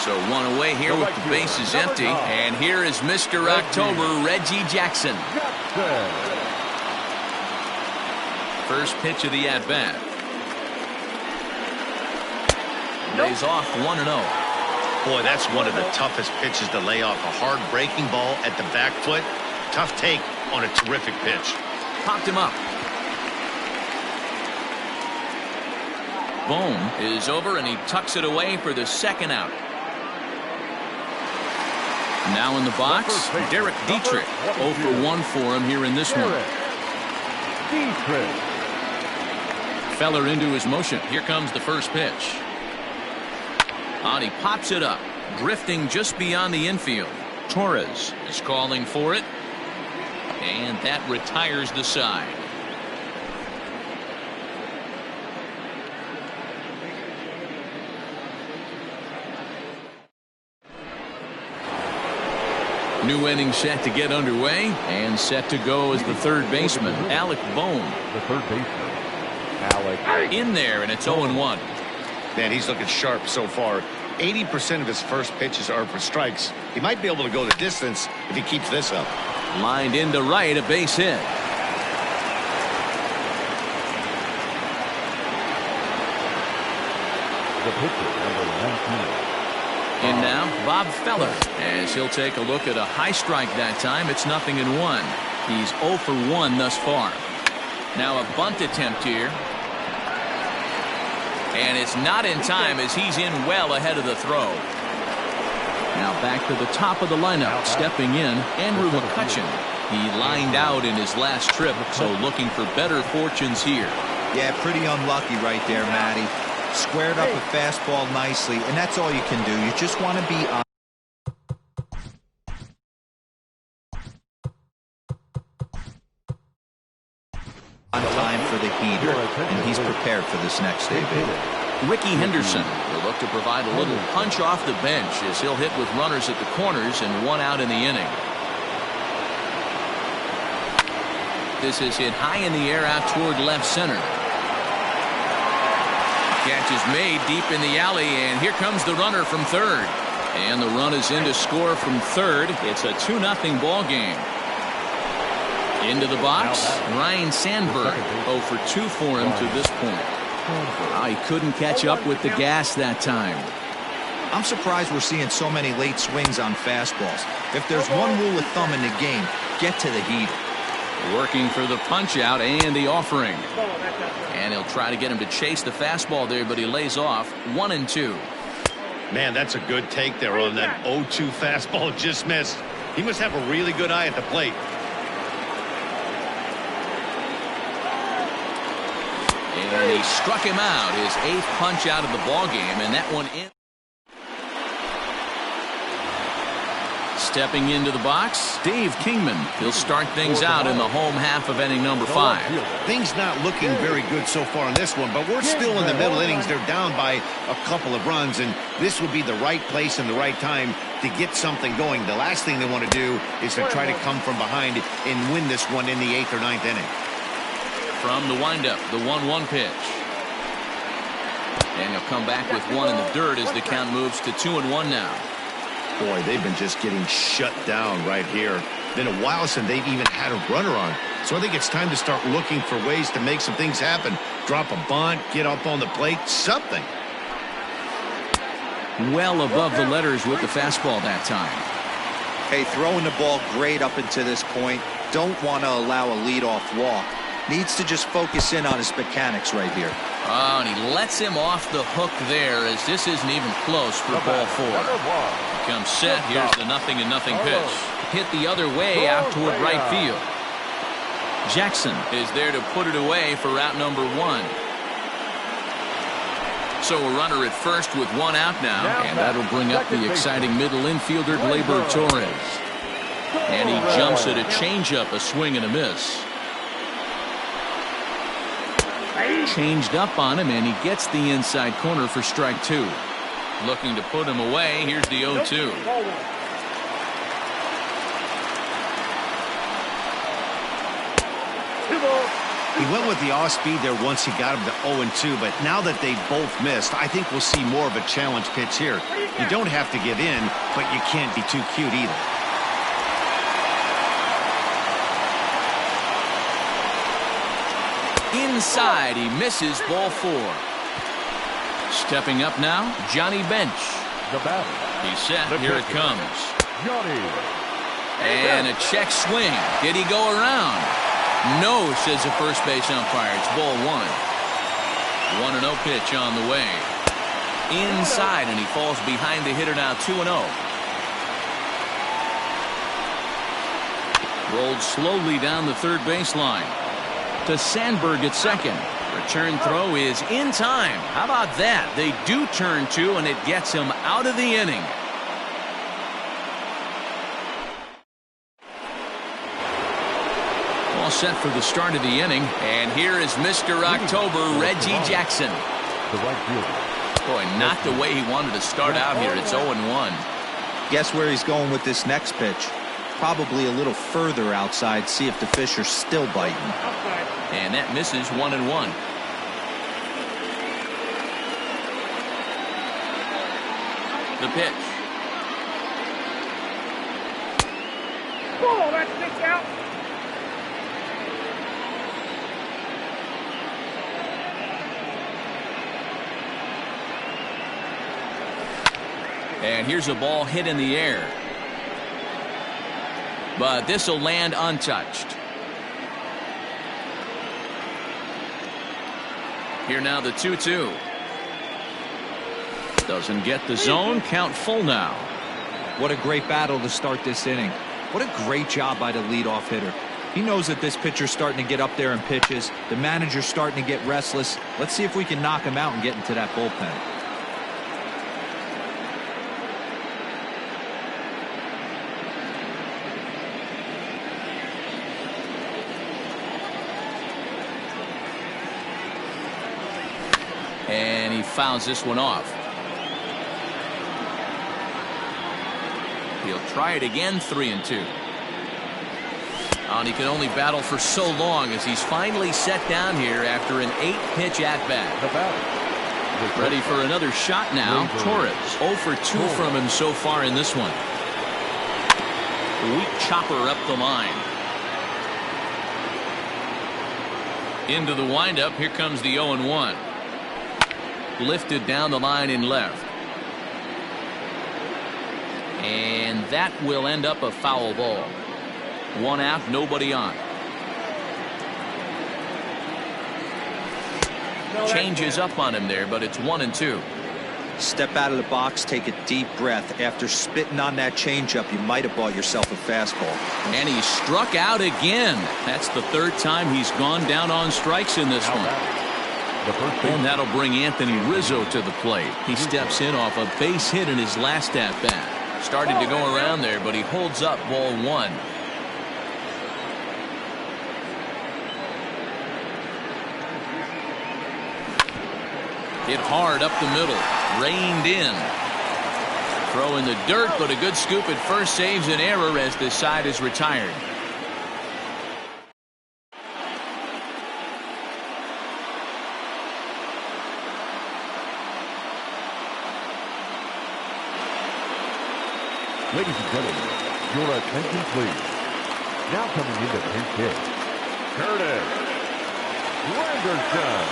So 1 away here with the bases empty. And here is Mr. October, Reggie Jackson. First pitch of the at-bat. Lays off 1-0. Boy, that's one of the toughest pitches to lay off. A hard breaking ball at the back foot. Tough take on a terrific pitch. Popped him up. Bohm is over, and he tucks it away for the second out. Now in the box, Derek Dietrich. 0 for 1 for him here in this one. Feller into his motion. Here comes the first pitch. And he pops it up, drifting just beyond the infield. Torres is calling for it, and that retires the side. New inning set to get underway, and set to go as the third baseman, Alec Bohm. The third baseman, Alec. In there, and it's 0-1. Man, he's looking sharp so far. 80% of his first pitches are for strikes. He might be able to go the distance if he keeps this up. Lined into right, a base hit. The pitcher, number 19. In now, Bob Feller, as he'll take a look at a high strike that time. It's 0-1. He's 0 for 1 thus far. Now a bunt attempt here. And it's not in time as he's in well ahead of the throw. Now back to the top of the lineup. Stepping in, Andrew McCutchen. He lined out in his last trip, so looking for better fortunes here. Yeah, pretty unlucky right there, Matty. Squared up a fastball nicely, and that's all you can do. You just want to be on time for the heater, and he's prepared for this next day, baby. Ricky Henderson will look to provide a little punch off the bench as he'll hit with runners at the corners and 1 out in the inning. This is hit high in the air out toward left center. Catch is made deep in the alley, and here comes the runner from third. And the run is in to score from third. It's a 2-0 ball game. Into the box, Ryan Sandberg. 0 for 2 for him to this point. He couldn't catch up with the gas that time. I'm surprised we're seeing so many late swings on fastballs. If there's one rule of thumb in the game, get to the heater. Working for the punch out and the offering. And he'll try to get him to chase the fastball there, but he lays off. 1-2. Man, that's a good take there on that 0-2 fastball. Just missed. He must have a really good eye at the plate. And he struck him out, his 8th punch out of the ball game, and that one in. Stepping into the box, Dave Kingman. He'll start things out in the home half of inning number 5. Things not looking very good so far in this one, but we're still in the middle innings. They're down by a couple of runs, and this would be the right place and the right time to get something going. The last thing they want to do is to try to come from behind and win this one in the 8th or 9th inning. From the windup, the 1-1 pitch. And he'll come back with 1 in the dirt as the count moves to 2-1 now. Boy, they've been just getting shut down right here. Been a while since they've even had a runner on. So I think it's time to start looking for ways to make some things happen. Drop a bunt, get up on the plate, something. Well above the letters with the fastball that time. Hey, throwing the ball great up until this point. Don't want to allow a leadoff walk. Needs to just focus in on his mechanics right here. Oh, and he lets him off the hook there as this isn't even close for ball 4. Comes set. Here's the 0-0 pitch. Hit the other way out toward right field. Jackson is there to put it away for out number 1. So a runner at first with 1 out now, and that'll bring up the exciting middle infielder Gleyber Torres. And he jumps at a changeup, a swing and a miss. Changed up on him, and he gets the inside corner for strike 2. Looking to put him away. Here's the 0-2. He went with the off speed there once he got him to 0-2, but now that they've both missed, I think we'll see more of a challenge pitch here. You don't have to give in, but you can't be too cute either. Inside, he misses ball 4. Stepping up now, Johnny Bench. He's set. Here it comes. And a check swing. Did he go around? No, says the first base umpire. It's ball 1. 1-0 pitch on the way. Inside, and he falls behind the hitter now 2-0. Rolled slowly down the third baseline. To Sandberg at second. return throw is in time. How about that? They do turn two, and it gets him out of the inning. All set for the start of the inning, and here is Mr. October, Reggie Jackson. The right fielder. Boy, not the way he wanted to start out here. It's 0-1. Guess where he's going with this next pitch? Probably a little further outside. See if the fish are still biting. And that misses 1-1. The pitch. Ball, that's pitch out. And here's a ball hit in the air. But this will land untouched. Here now the 2-2. Doesn't get the zone. Count full now. What a great battle to start this inning. What a great job by the leadoff hitter. He knows that this pitcher's starting to get up there in pitches. The manager's starting to get restless. Let's see if we can knock him out and get into that bullpen. And he fouls this one off. He'll try it again, 3-2. And he can only battle for so long as he's finally set down here after an 8-pitch at-bat. Ready for another shot now. Torres 0 for 2 from him so far in this one. Weak chopper up the line. Into the windup. Here comes the 0-1. Lifted down the line in left. And that will end up a foul ball. 1 out, nobody on. Changes up on him there, but it's 1-2. Step out of the box, take a deep breath. After spitting on that changeup, you might have bought yourself a fastball. And he struck out again. That's the 3rd time he's gone down on strikes in this one. And that'll bring Anthony Rizzo to the plate. He steps in off a base hit in his last at-bat. Started to go around there, but he holds up ball 1. Hit hard up the middle. Reined in. Throw in the dirt, but a good scoop at first saves an error as this side is retired. Ladies and gentlemen, your attention please. Now coming into pinch hit, Curtis Granderson.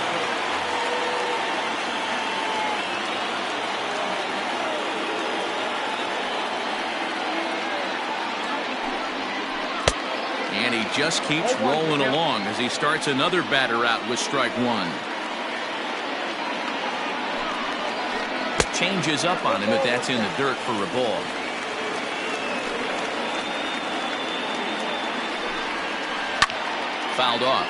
And he just keeps rolling along as he starts another batter out with strike 1. Changes up on him, but that's in the dirt for a ball. Fouled off.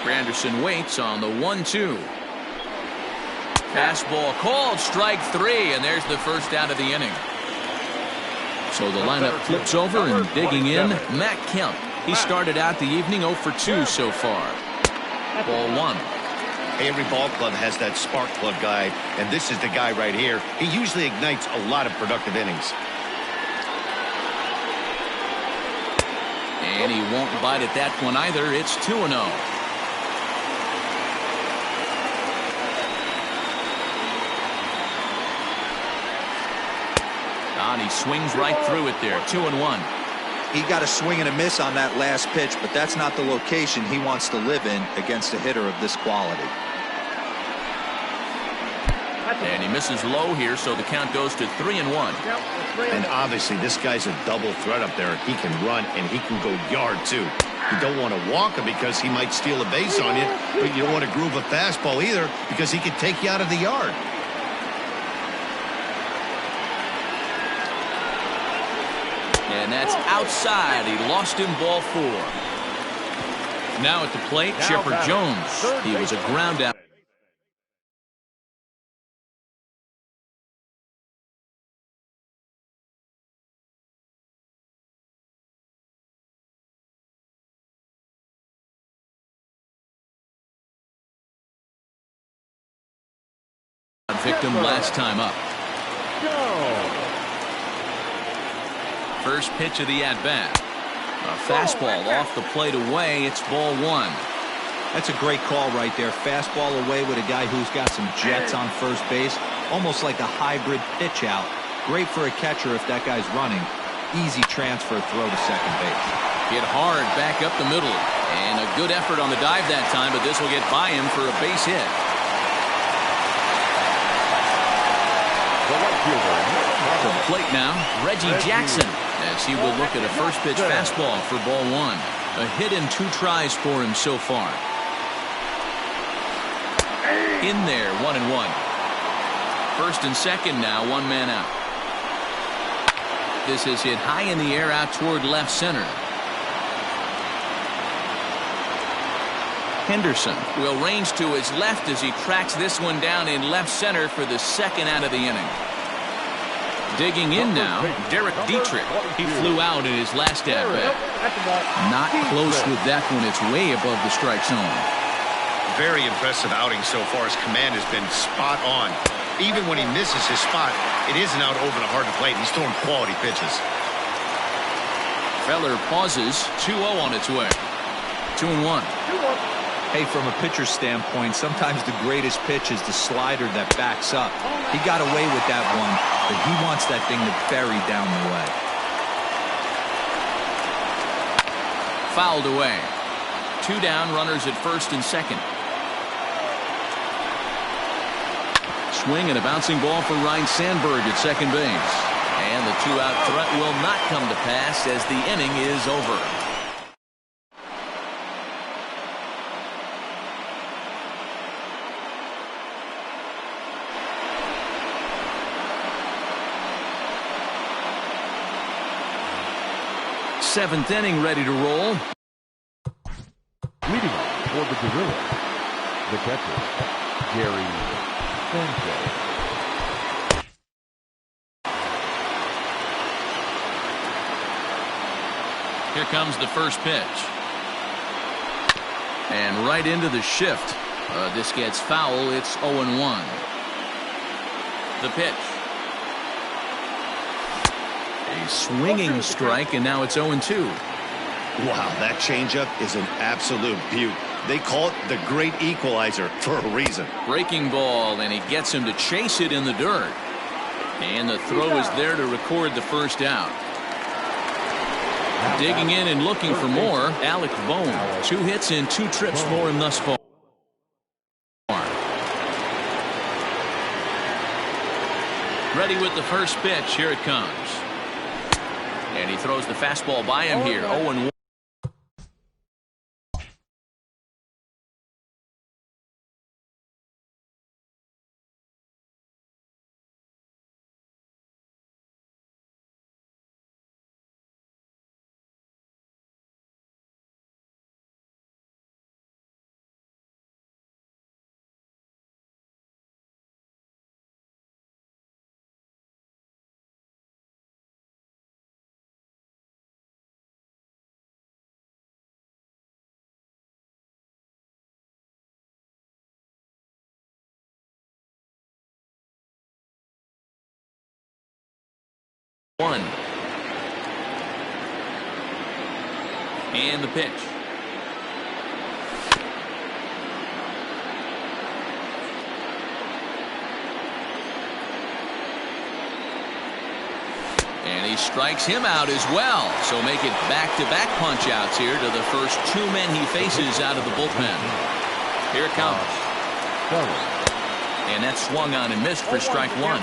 Granderson waits on the 1-2. Fastball called, strike 3, and there's the first out of the inning. So the lineup flips over, and digging in, Matt Kemp. He started out the evening 0 for 2 so far. Ball 1. Every ball club has that spark plug guy, and this is the guy right here. He usually ignites a lot of productive innings. And he won't bite at that one either. It's 2-0. And he swings right through it there. 2-1. He got a swing and a miss on that last pitch, but that's not the location he wants to live in against a hitter of this quality. And he misses low here, so the count goes to 3-1. And obviously this guy's a double threat up there. He can run and he can go yard too. You don't want to walk him because he might steal a base on you, but you don't want to groove a fastball either because he could take you out of the yard. And that's outside. He lost him, ball 4. Now at the plate, Chipper Jones. He was a ground out. Victim last time up. First pitch of the at-bat. A fastball off the plate away. It's ball one. That's a great call right there. Fastball away with a guy who's got some jets on first base. Almost like a hybrid pitch out. Great for a catcher if that guy's running. Easy transfer throw to second base. Hit hard back up the middle. And a good effort on the dive that time, but this will get by him for a base hit. To the plate now, Reggie Jackson, as he will look at a first pitch fastball for ball one. A hit in 2 tries for him so far. In there, 1-1. First and second now, 1 man out. This is hit high in the air out toward left center. Henderson will range to his left as he tracks this one down in left center for the second out of the inning. Digging in now, Derek Dietrich. He flew out in his last at-bat. Not close with that one. It's way above the strike zone. Very impressive outing so far. His command has been spot on. Even when he misses his spot, it isn't out over the hard plate. He's throwing quality pitches. Feller pauses. 2-0 on its way. 2-1. Hey, from a pitcher's standpoint, sometimes the greatest pitch is the slider that backs up. He got away with that one, but he wants that thing to bury down the way. Fouled away. 2 down, runners at first and second. Swing and a bouncing ball for Ryan Sandberg at second base. And the 2-out threat will not come to pass as the inning is over. Seventh inning ready to roll. Leading off for the Gorillas, the catcher, Gary Sanchez. Here comes the first pitch. And right into the shift. This gets foul. It's 0-1. The pitch. A swinging strike, and now it's 0-2. Wow, that changeup is an absolute beaut. They call it the great equalizer for a reason. Breaking ball, and he gets him to chase it in the dirt. And the throw is there to record the first out. Digging in and looking for more, Alec Bohm. 2 hits and 2 trips for him thus far. Ready with the first pitch. Here it comes. And he throws the fastball by him here. 0-1. And the pitch. And he strikes him out as well. So make it back-to-back punch-outs here to the first 2 men he faces out of the bullpen. Here it comes. And that swung on and missed for strike 1.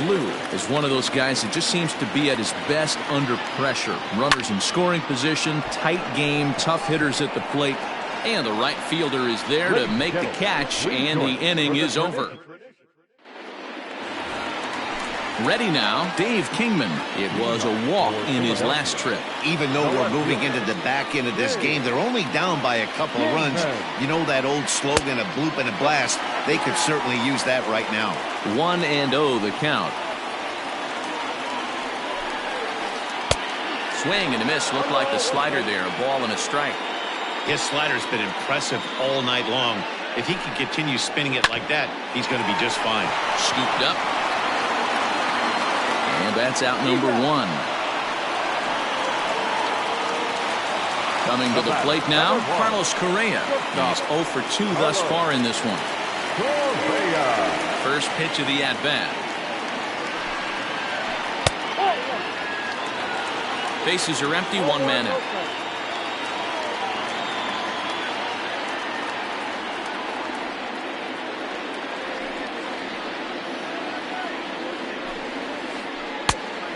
Blue is one of those guys that just seems to be at his best under pressure. Runners in scoring position, tight game, tough hitters at the plate, and the right fielder is there to make the catch, and the inning is over. Ready now, Dave Kingman. It was a walk in his last trip. Even though we're moving into the back end of this game, they're only down by a couple of runs. You know that old slogan, a bloop and a blast? They could certainly use that right now. 1-0 the count. Swing and a miss. Looked like the slider there. A ball and a strike. His slider's been impressive all night long. If he can continue spinning it like that, he's going to be just fine. Scooped up. And that's out number 1. Coming to the plate now, Carlos Correa. He's 0 for 2 thus far in this one. First pitch of the at-bat. Bases are empty, 1 man out.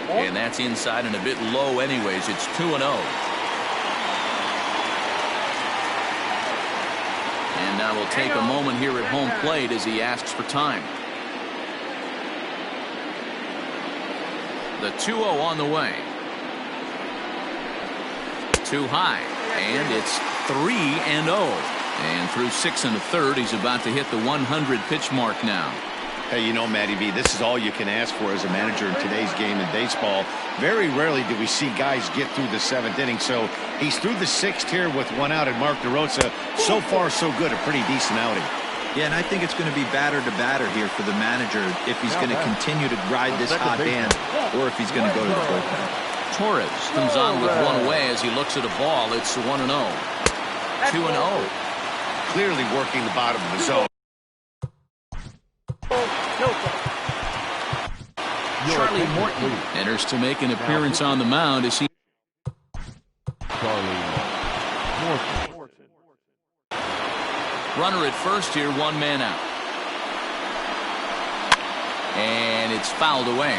And that's inside and a bit low anyways. It's 2-0. And now we'll take a moment here at home plate as he asks for time. The 2-0 on the way. Too high. And it's 3-0. And through 6 1/3, he's about to hit the 100 pitch mark now. Hey, you know, Matty V, this is all you can ask for as a manager in today's game in baseball. Very rarely do we see guys get through the 7th inning. So he's through the 6th here with 1 out, and Mark DeRosa, so far so good, a pretty decent outing. Yeah, and I think it's going to be batter to batter here for the manager if he's going to continue to ride this hot hand or if he's going to go to the bullpen. Torres comes on with 1 away as he looks at a ball. It's 1-0. 2-0. Clearly working the bottom of the zone. Charlie Morton enters to make an appearance on the mound as he. Runner at first here, 1 man out. And it's fouled away.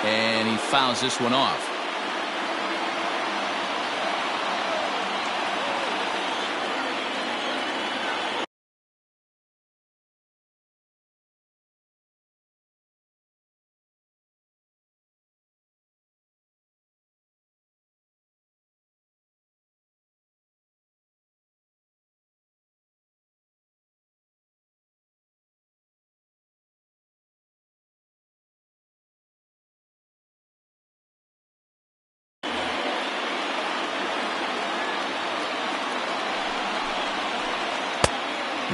And he fouls this one off.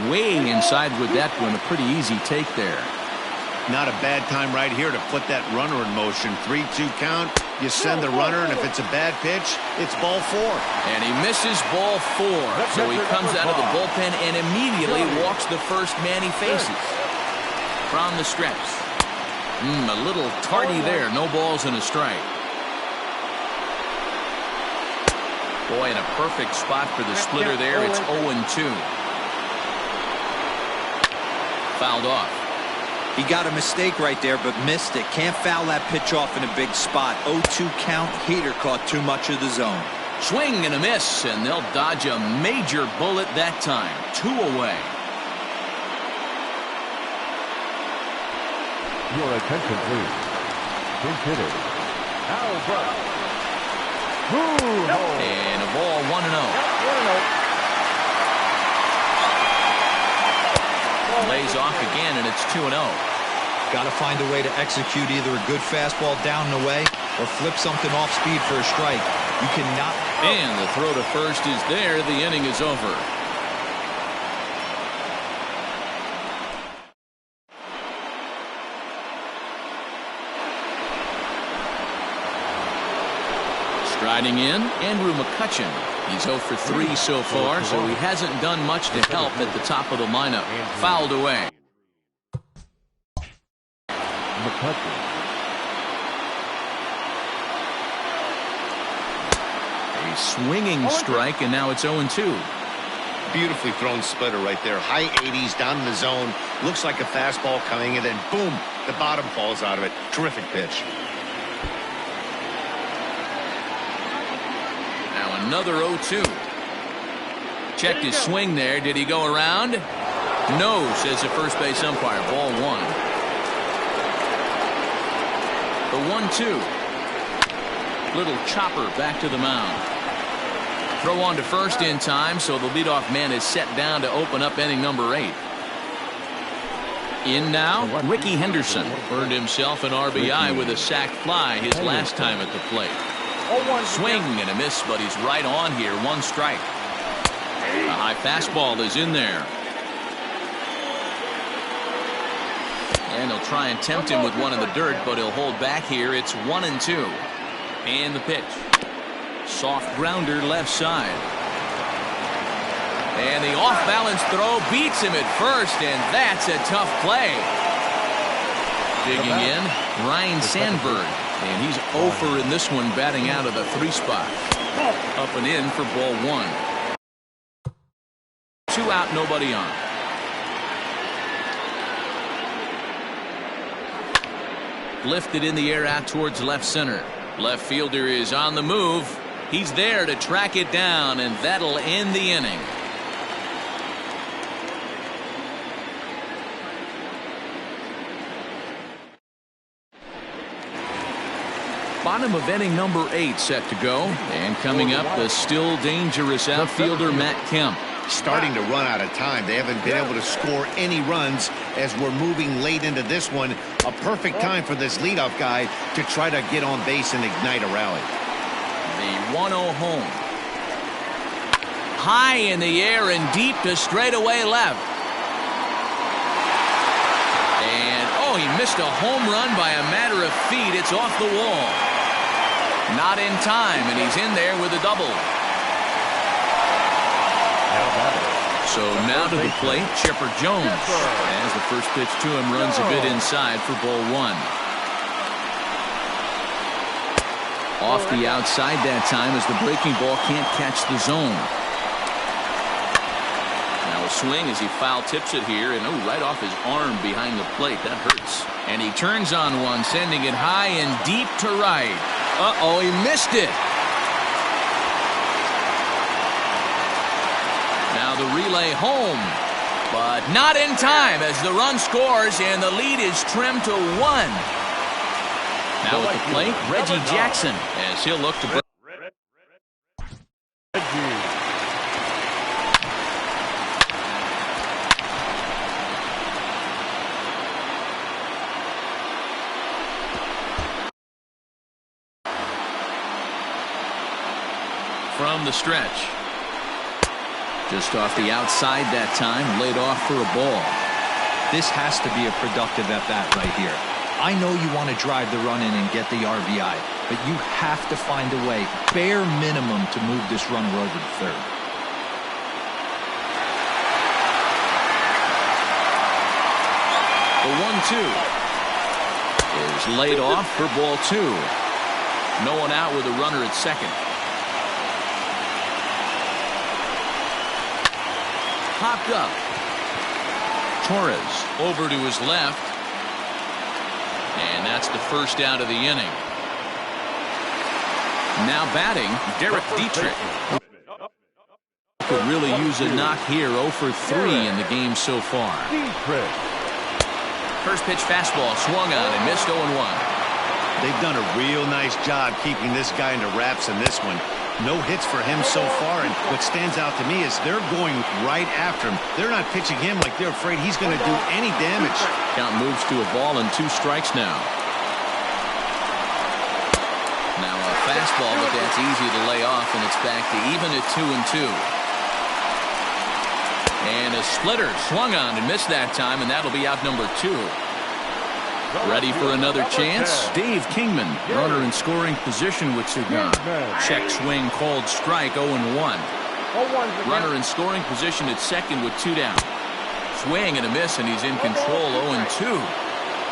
Way inside with that one. A pretty easy take there. Not a bad time right here to put that runner in motion. 3-2 count. You send the runner, and if it's a bad pitch, it's ball 4. And he misses ball 4. So he comes out of the bullpen and immediately walks the first man he faces. From the stretch. A little tardy there. No balls and a strike. Boy, in a perfect spot for the splitter there. It's 0-2. Fouled off. He got a mistake right there, but missed it. Can't foul that pitch off in a big spot. 0-2 count. Hader caught too much of the zone. Swing and a miss, and they'll dodge a major bullet that time. 2 away. Your attention, please. Pinch hitter. And a ball 1-0. Lays off again, and it's 2-0. Got to find a way to execute either a good fastball down and away or flip something off speed for a strike. You cannot. And the throw to first is there. The inning is over. Striding in, Andrew McCutchen. He's 0 for 3 so far, so he hasn't done much to help at the top of the lineup. Fouled away. McCutchen. A swinging strike, and now it's 0-2. Beautifully thrown splitter right there. High 80s down in the zone. Looks like a fastball coming, and then boom, the bottom falls out of it. Terrific pitch. Now an Another 0-2. Checked his swing there. Did he go around? No, says the first base umpire. Ball 1. The 1-2. Little chopper back to the mound. Throw on to first in time, so the leadoff man is set down to open up inning number 8. In now, Ricky Henderson earned himself an RBI with a sac fly his last time at the plate. Swing and a miss, but he's right on here. 1 strike. A high fastball is in there. And he'll try and tempt him with one in the dirt, but he'll hold back here. It's 1-2. And the pitch. Soft grounder left side. And the off-balance throw beats him at first, and that's a tough play. Digging in, Ryan Sandberg. And he's 0 in this one, batting out of the 3 spot. Up and in for ball 1. 2 out, nobody on. Lifted in the air out towards left center. Left fielder is on the move. He's there to track it down, and that'll end the inning. Bottom of inning number 8 set to go. And coming up, the still dangerous outfielder Matt Kemp. Starting to run out of time. They haven't been able to score any runs as we're moving late into this one. A perfect time for this leadoff guy to try to get on base and ignite a rally. The 1-0 home. High in the air and deep to straightaway left. And, oh, he missed a home run by a matter of feet. It's off the wall. Not in time, and he's in there with a double. So now to the plate, Chipper Jones. As the first pitch to him runs a bit inside for ball 1. Off the outside that time as the breaking ball can't catch the zone. Now a swing as he foul tips it here, and right off his arm behind the plate. That hurts. And he turns on one, sending it high and deep to right. Uh-oh, he missed it. Now the relay home, but not in time as the run scores and the lead is trimmed to 1. Now at the plate, Reggie Jackson, as he'll look to break. From the stretch. Just off the outside that time, laid off for a ball. This has to be a productive at-bat right here. I know you want to drive the run in and get the RBI, but you have to find a way, bare minimum, to move this runner over to third. The 1-2 is laid off for ball 2. No one out with a runner at second. Popped up. Torres over to his left. And that's the first out of the inning. Now batting, Derek Dietrich. Could really use a knock here. 0 for 3 in the game so far. First pitch fastball swung on and missed 0-1. They've done a real nice job keeping this guy into wraps in this one. No hits for him so far, and what stands out to me is they're going right after him. They're not pitching him like they're afraid he's going to do any damage. Count moves to a ball and 2 strikes now. Now a fastball, but that's easy to lay off, and it's back to even at 2-2. And a splitter swung on and missed that time, and that'll be out number 2. Ready for another chance? Dave Kingman, runner in scoring position with Cigar. Check swing called strike, 0-1. Runner in scoring position at second with 2 down. Swing and a miss, and he's in control, 0-2.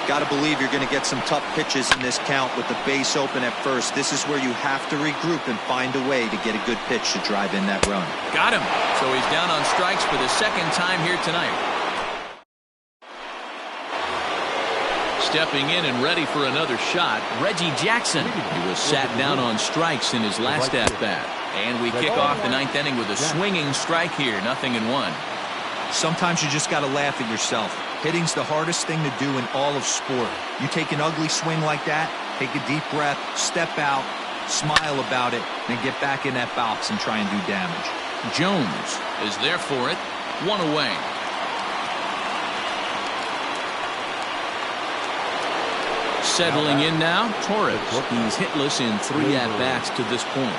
Got to believe you're going to get some tough pitches in this count with the base open at first. This is where you have to regroup and find a way to get a good pitch to drive in that run. Got him. So he's down on strikes for the second time here tonight. Stepping in and ready for another shot, Reggie Jackson. He was sat down on strikes in his last at-bat. And we kick off the ninth inning with a swinging strike here. 0-1. Sometimes you just got to laugh at yourself. Hitting's the hardest thing to do in all of sport. You take an ugly swing like that, take a deep breath, step out, smile about it, then get back in that box and try and do damage. Jones is there for it. 1 away. Settling in now, Torres. He's hitless in 3 at-bats to this point.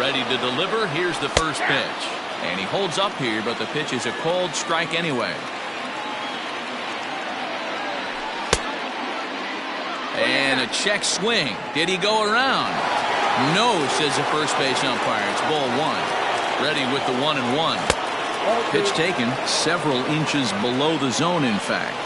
Ready to deliver. Here's the first pitch. And he holds up here, but the pitch is a called strike anyway. And a check swing. Did he go around? No, says the first base umpire. It's ball 1. Ready with the 1-1. Pitch taken several inches below the zone, in fact.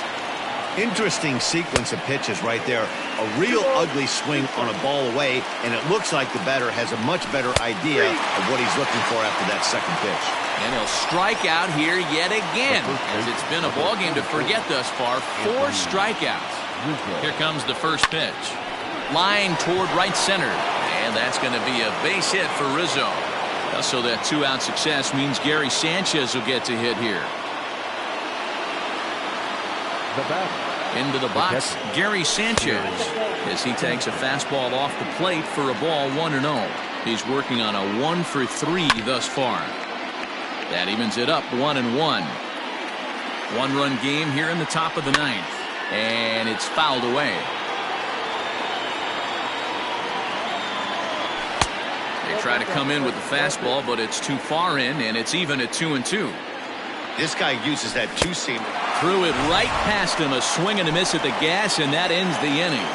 Interesting sequence of pitches right there. A real ugly swing on a ball away, and it looks like the batter has a much better idea of what he's looking for after that second pitch. And he'll strike out here yet again, as it's been a ball game to forget thus far. 4 strikeouts. Here comes the first pitch. Line toward right center, and that's going to be a base hit for Rizzo. So that 2-out success means Gary Sanchez will get to hit here. Into the box, Gary Sanchez, as he takes a fastball off the plate for a ball 1-0. He's working on a 1 for 3 thus far. That evens it up 1-1. 1-run game here in the top of the 9th, and it's fouled away. They try to come in with the fastball, but it's too far in, and it's even at 2-2. This guy uses that two-seam. Threw it right past him, a swing and a miss at the gas, and that ends the inning.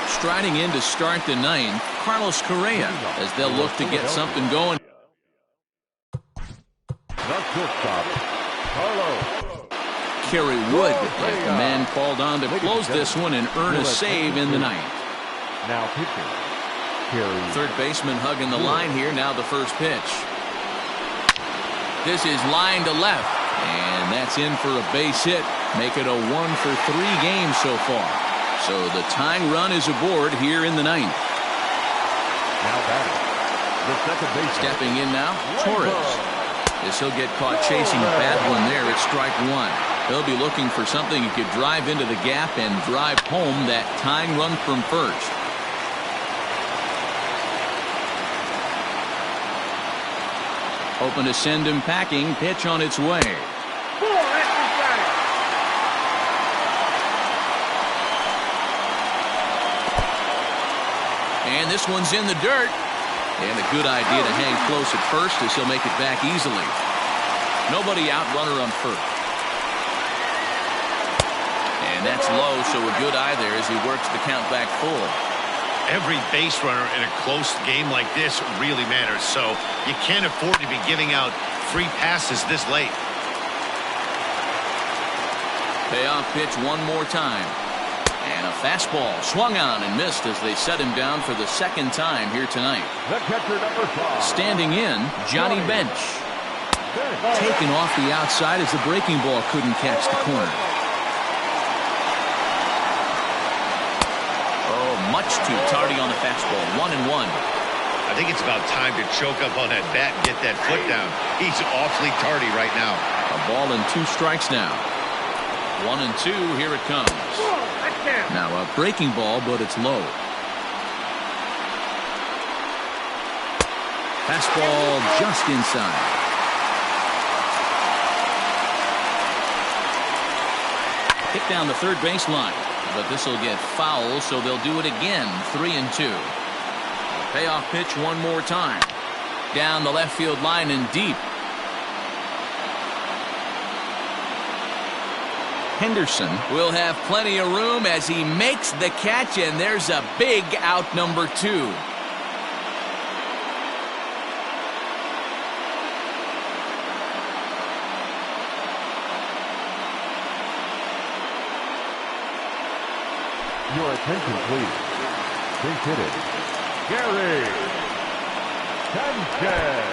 Striding in to start the 9th, Carlos Correa, as they'll look to get something going. Kerry Wood, like the man called on to close this one and earn a save in the 9th. Now pitching, Kerry. Third baseman hugging the line here. Now the first pitch. This is line to left, and that's in for a base hit. Make it a 1 for 3 game so far. So the tying run is aboard here in the 9th. Now batting, the second base. Stepping in now, Torres. As he'll get caught chasing a bad one there at strike 1. He'll be looking for something he could drive into the gap and drive home that tying run from first. Hoping to send him packing. Pitch on its way. And this one's in the dirt. And a good idea to hang close at first, as he'll make it back easily. Nobody out, runner on first. And that's low, so a good eye there as he works the count back full. Every base runner in a close game like this really matters, so you can't afford to be giving out free passes this late. Payoff pitch one more time. And a fastball swung on and missed as they set him down for the second time here tonight. The catcher, number 5. Standing in, Johnny Bench. Taken off the outside as the breaking ball couldn't catch the corner. Much too tardy on the fastball. 1-1. I think it's about time to choke up on that bat and get that foot down. He's awfully tardy right now. A ball and 2 strikes now. 1-2. Here it comes. Now a breaking ball, but it's low. Fastball just inside. Hit down the third baseline. But this will get foul, so they'll do it again. 3-2. Payoff pitch one more time. Down the left field line and deep. Henderson will have plenty of room as he makes the catch, and there's a big out, number 2. Your attention, please. Base hitter, Gary Sanchez.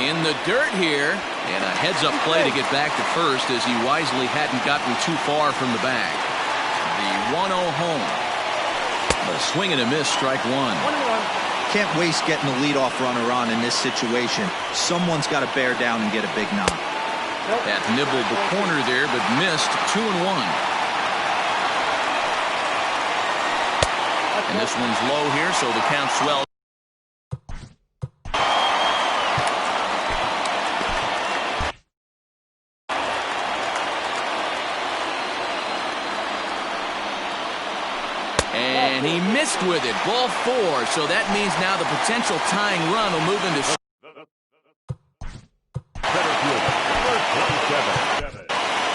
In the dirt here, and a heads-up play to get back to first as he wisely hadn't gotten too far from the bag. The 1-0 home. A swing and a miss, strike one. 1-1. Can't waste getting the leadoff runner on in this situation. Someone's got to bear down and get a big knock. That nibbled the corner there, but missed. 2-1. And this one's low here, so the count swells. And he missed with it. Ball 4. So that means now the potential tying run will move into.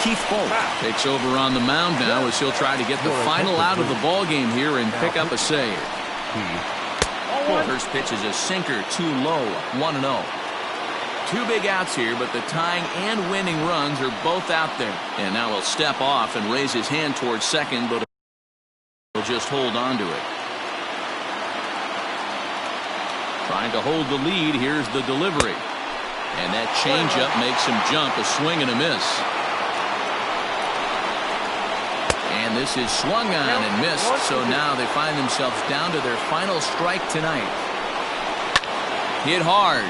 Keith Bolt takes over on the mound now as he'll try to get the final out of the ball game here and pick up a save. First pitch is a sinker, too low, 1-0. 2 big outs here, but the tying and winning runs are both out there. And now he'll step off and raise his hand towards second, but he'll just hold on to it. Trying to hold the lead. Here's the delivery. And that changeup makes him jump. A swing and a miss. And this is swung on and missed. So now they find themselves down to their final strike tonight. Hit hard,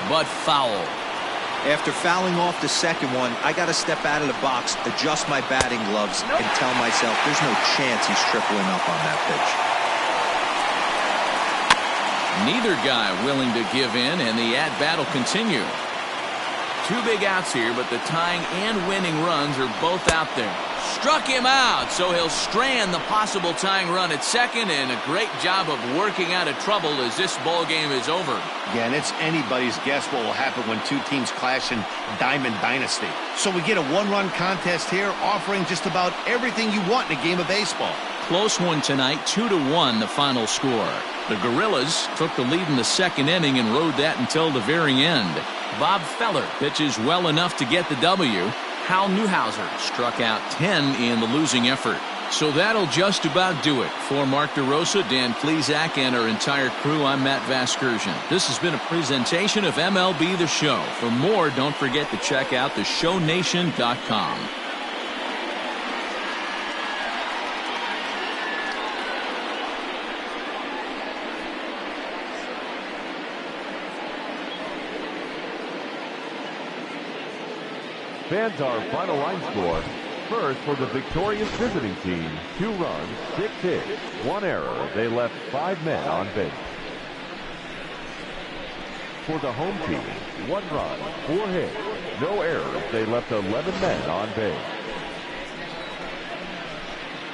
but foul. After fouling off the second one, I got to step out of the box, adjust my batting gloves, and tell myself there's no chance he's tripling up on that pitch. Neither guy willing to give in, and the at-bat will continue. 2 big outs here, but the tying and winning runs are both out there. Struck him out, so he'll strand the possible tying run at second, and a great job of working out of trouble as this ball game is over. Yeah, and it's anybody's guess what will happen when 2 teams clash in Diamond Dynasty. So we get a 1-run contest here, offering just about everything you want in a game of baseball. Close one tonight, 2-1 the final score. The Gorillas took the lead in the second inning and rode that until the very end. Bob Feller pitches well enough to get the W. Hal Newhouser struck out 10 in the losing effort. So that'll just about do it. For Mark DeRosa, Dan Plesac, and our entire crew, I'm Matt Vasgersian. This has been a presentation of MLB The Show. For more, don't forget to check out theshownation.com. Fans, our final line score. First, for the victorious visiting team, 2 runs, 6 hits, 1 error. They left 5 men on base. For the home team, 1 run, 4 hits, no errors. They left 11 men on base.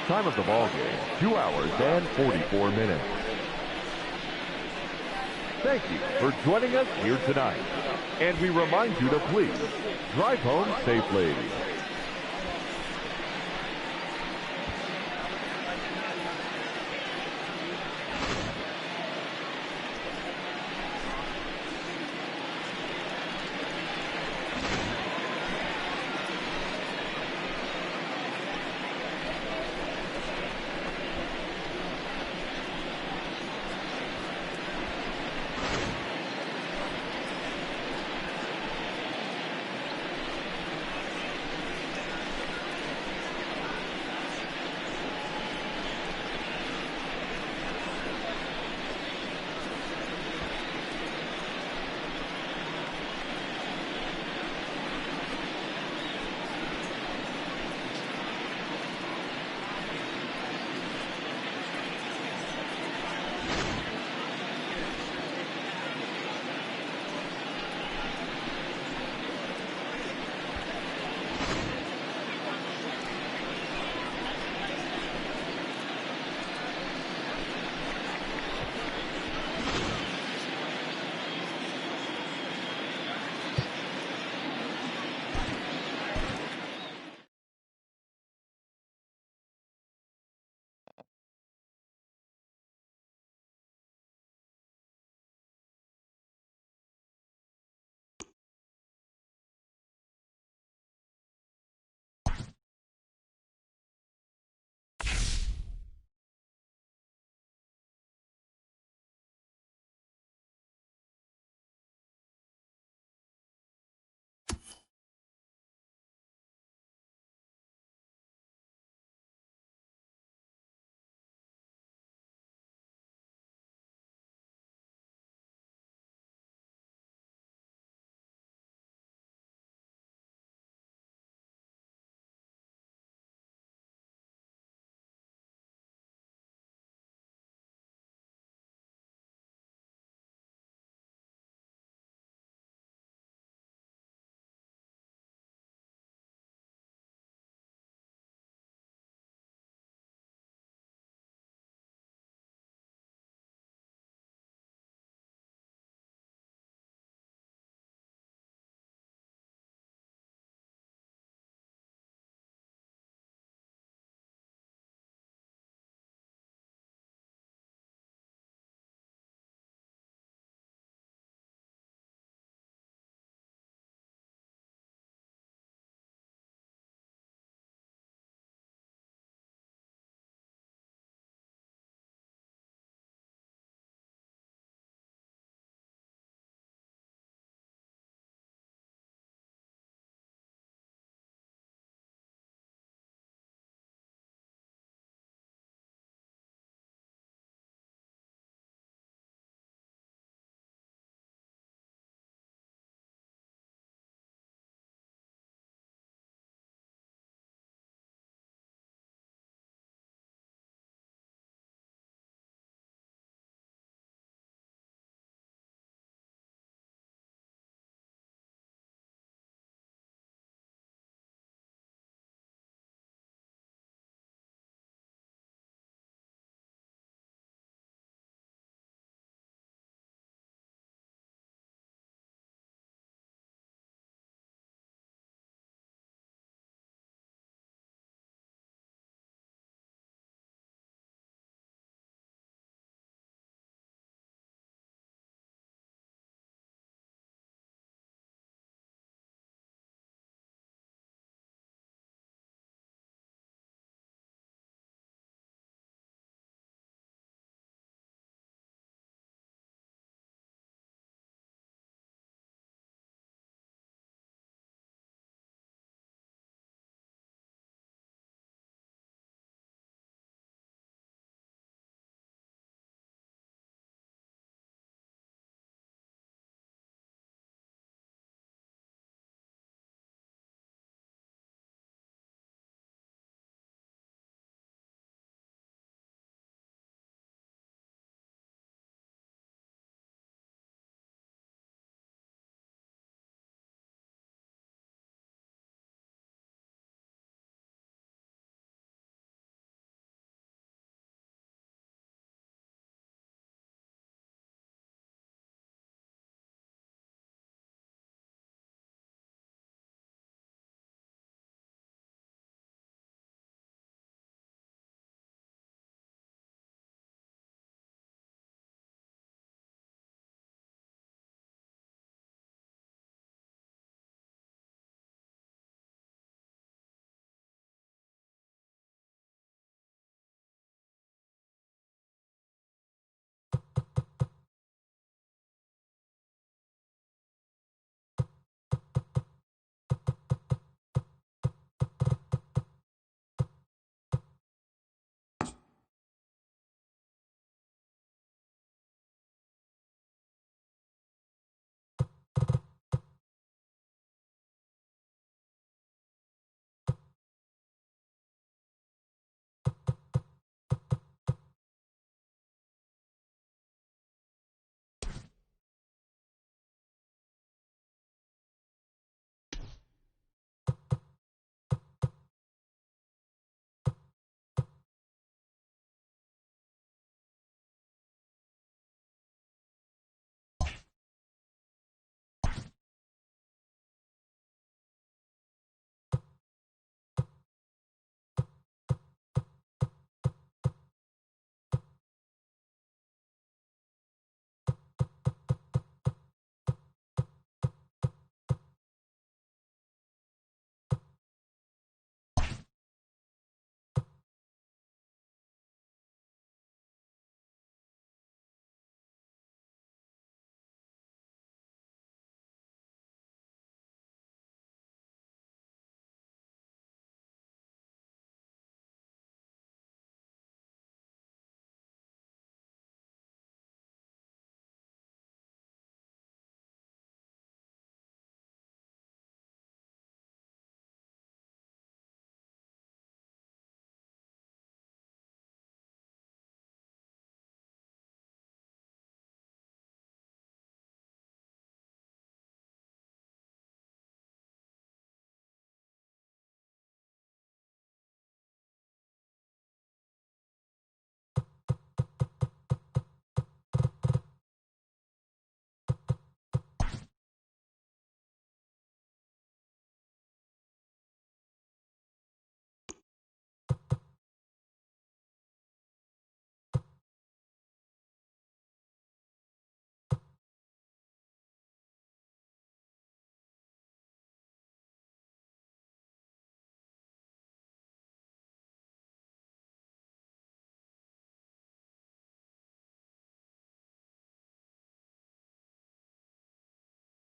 Time of the ball game, 2 hours and 44 minutes. Thank you for joining us here tonight. And we remind you to please drive home safely.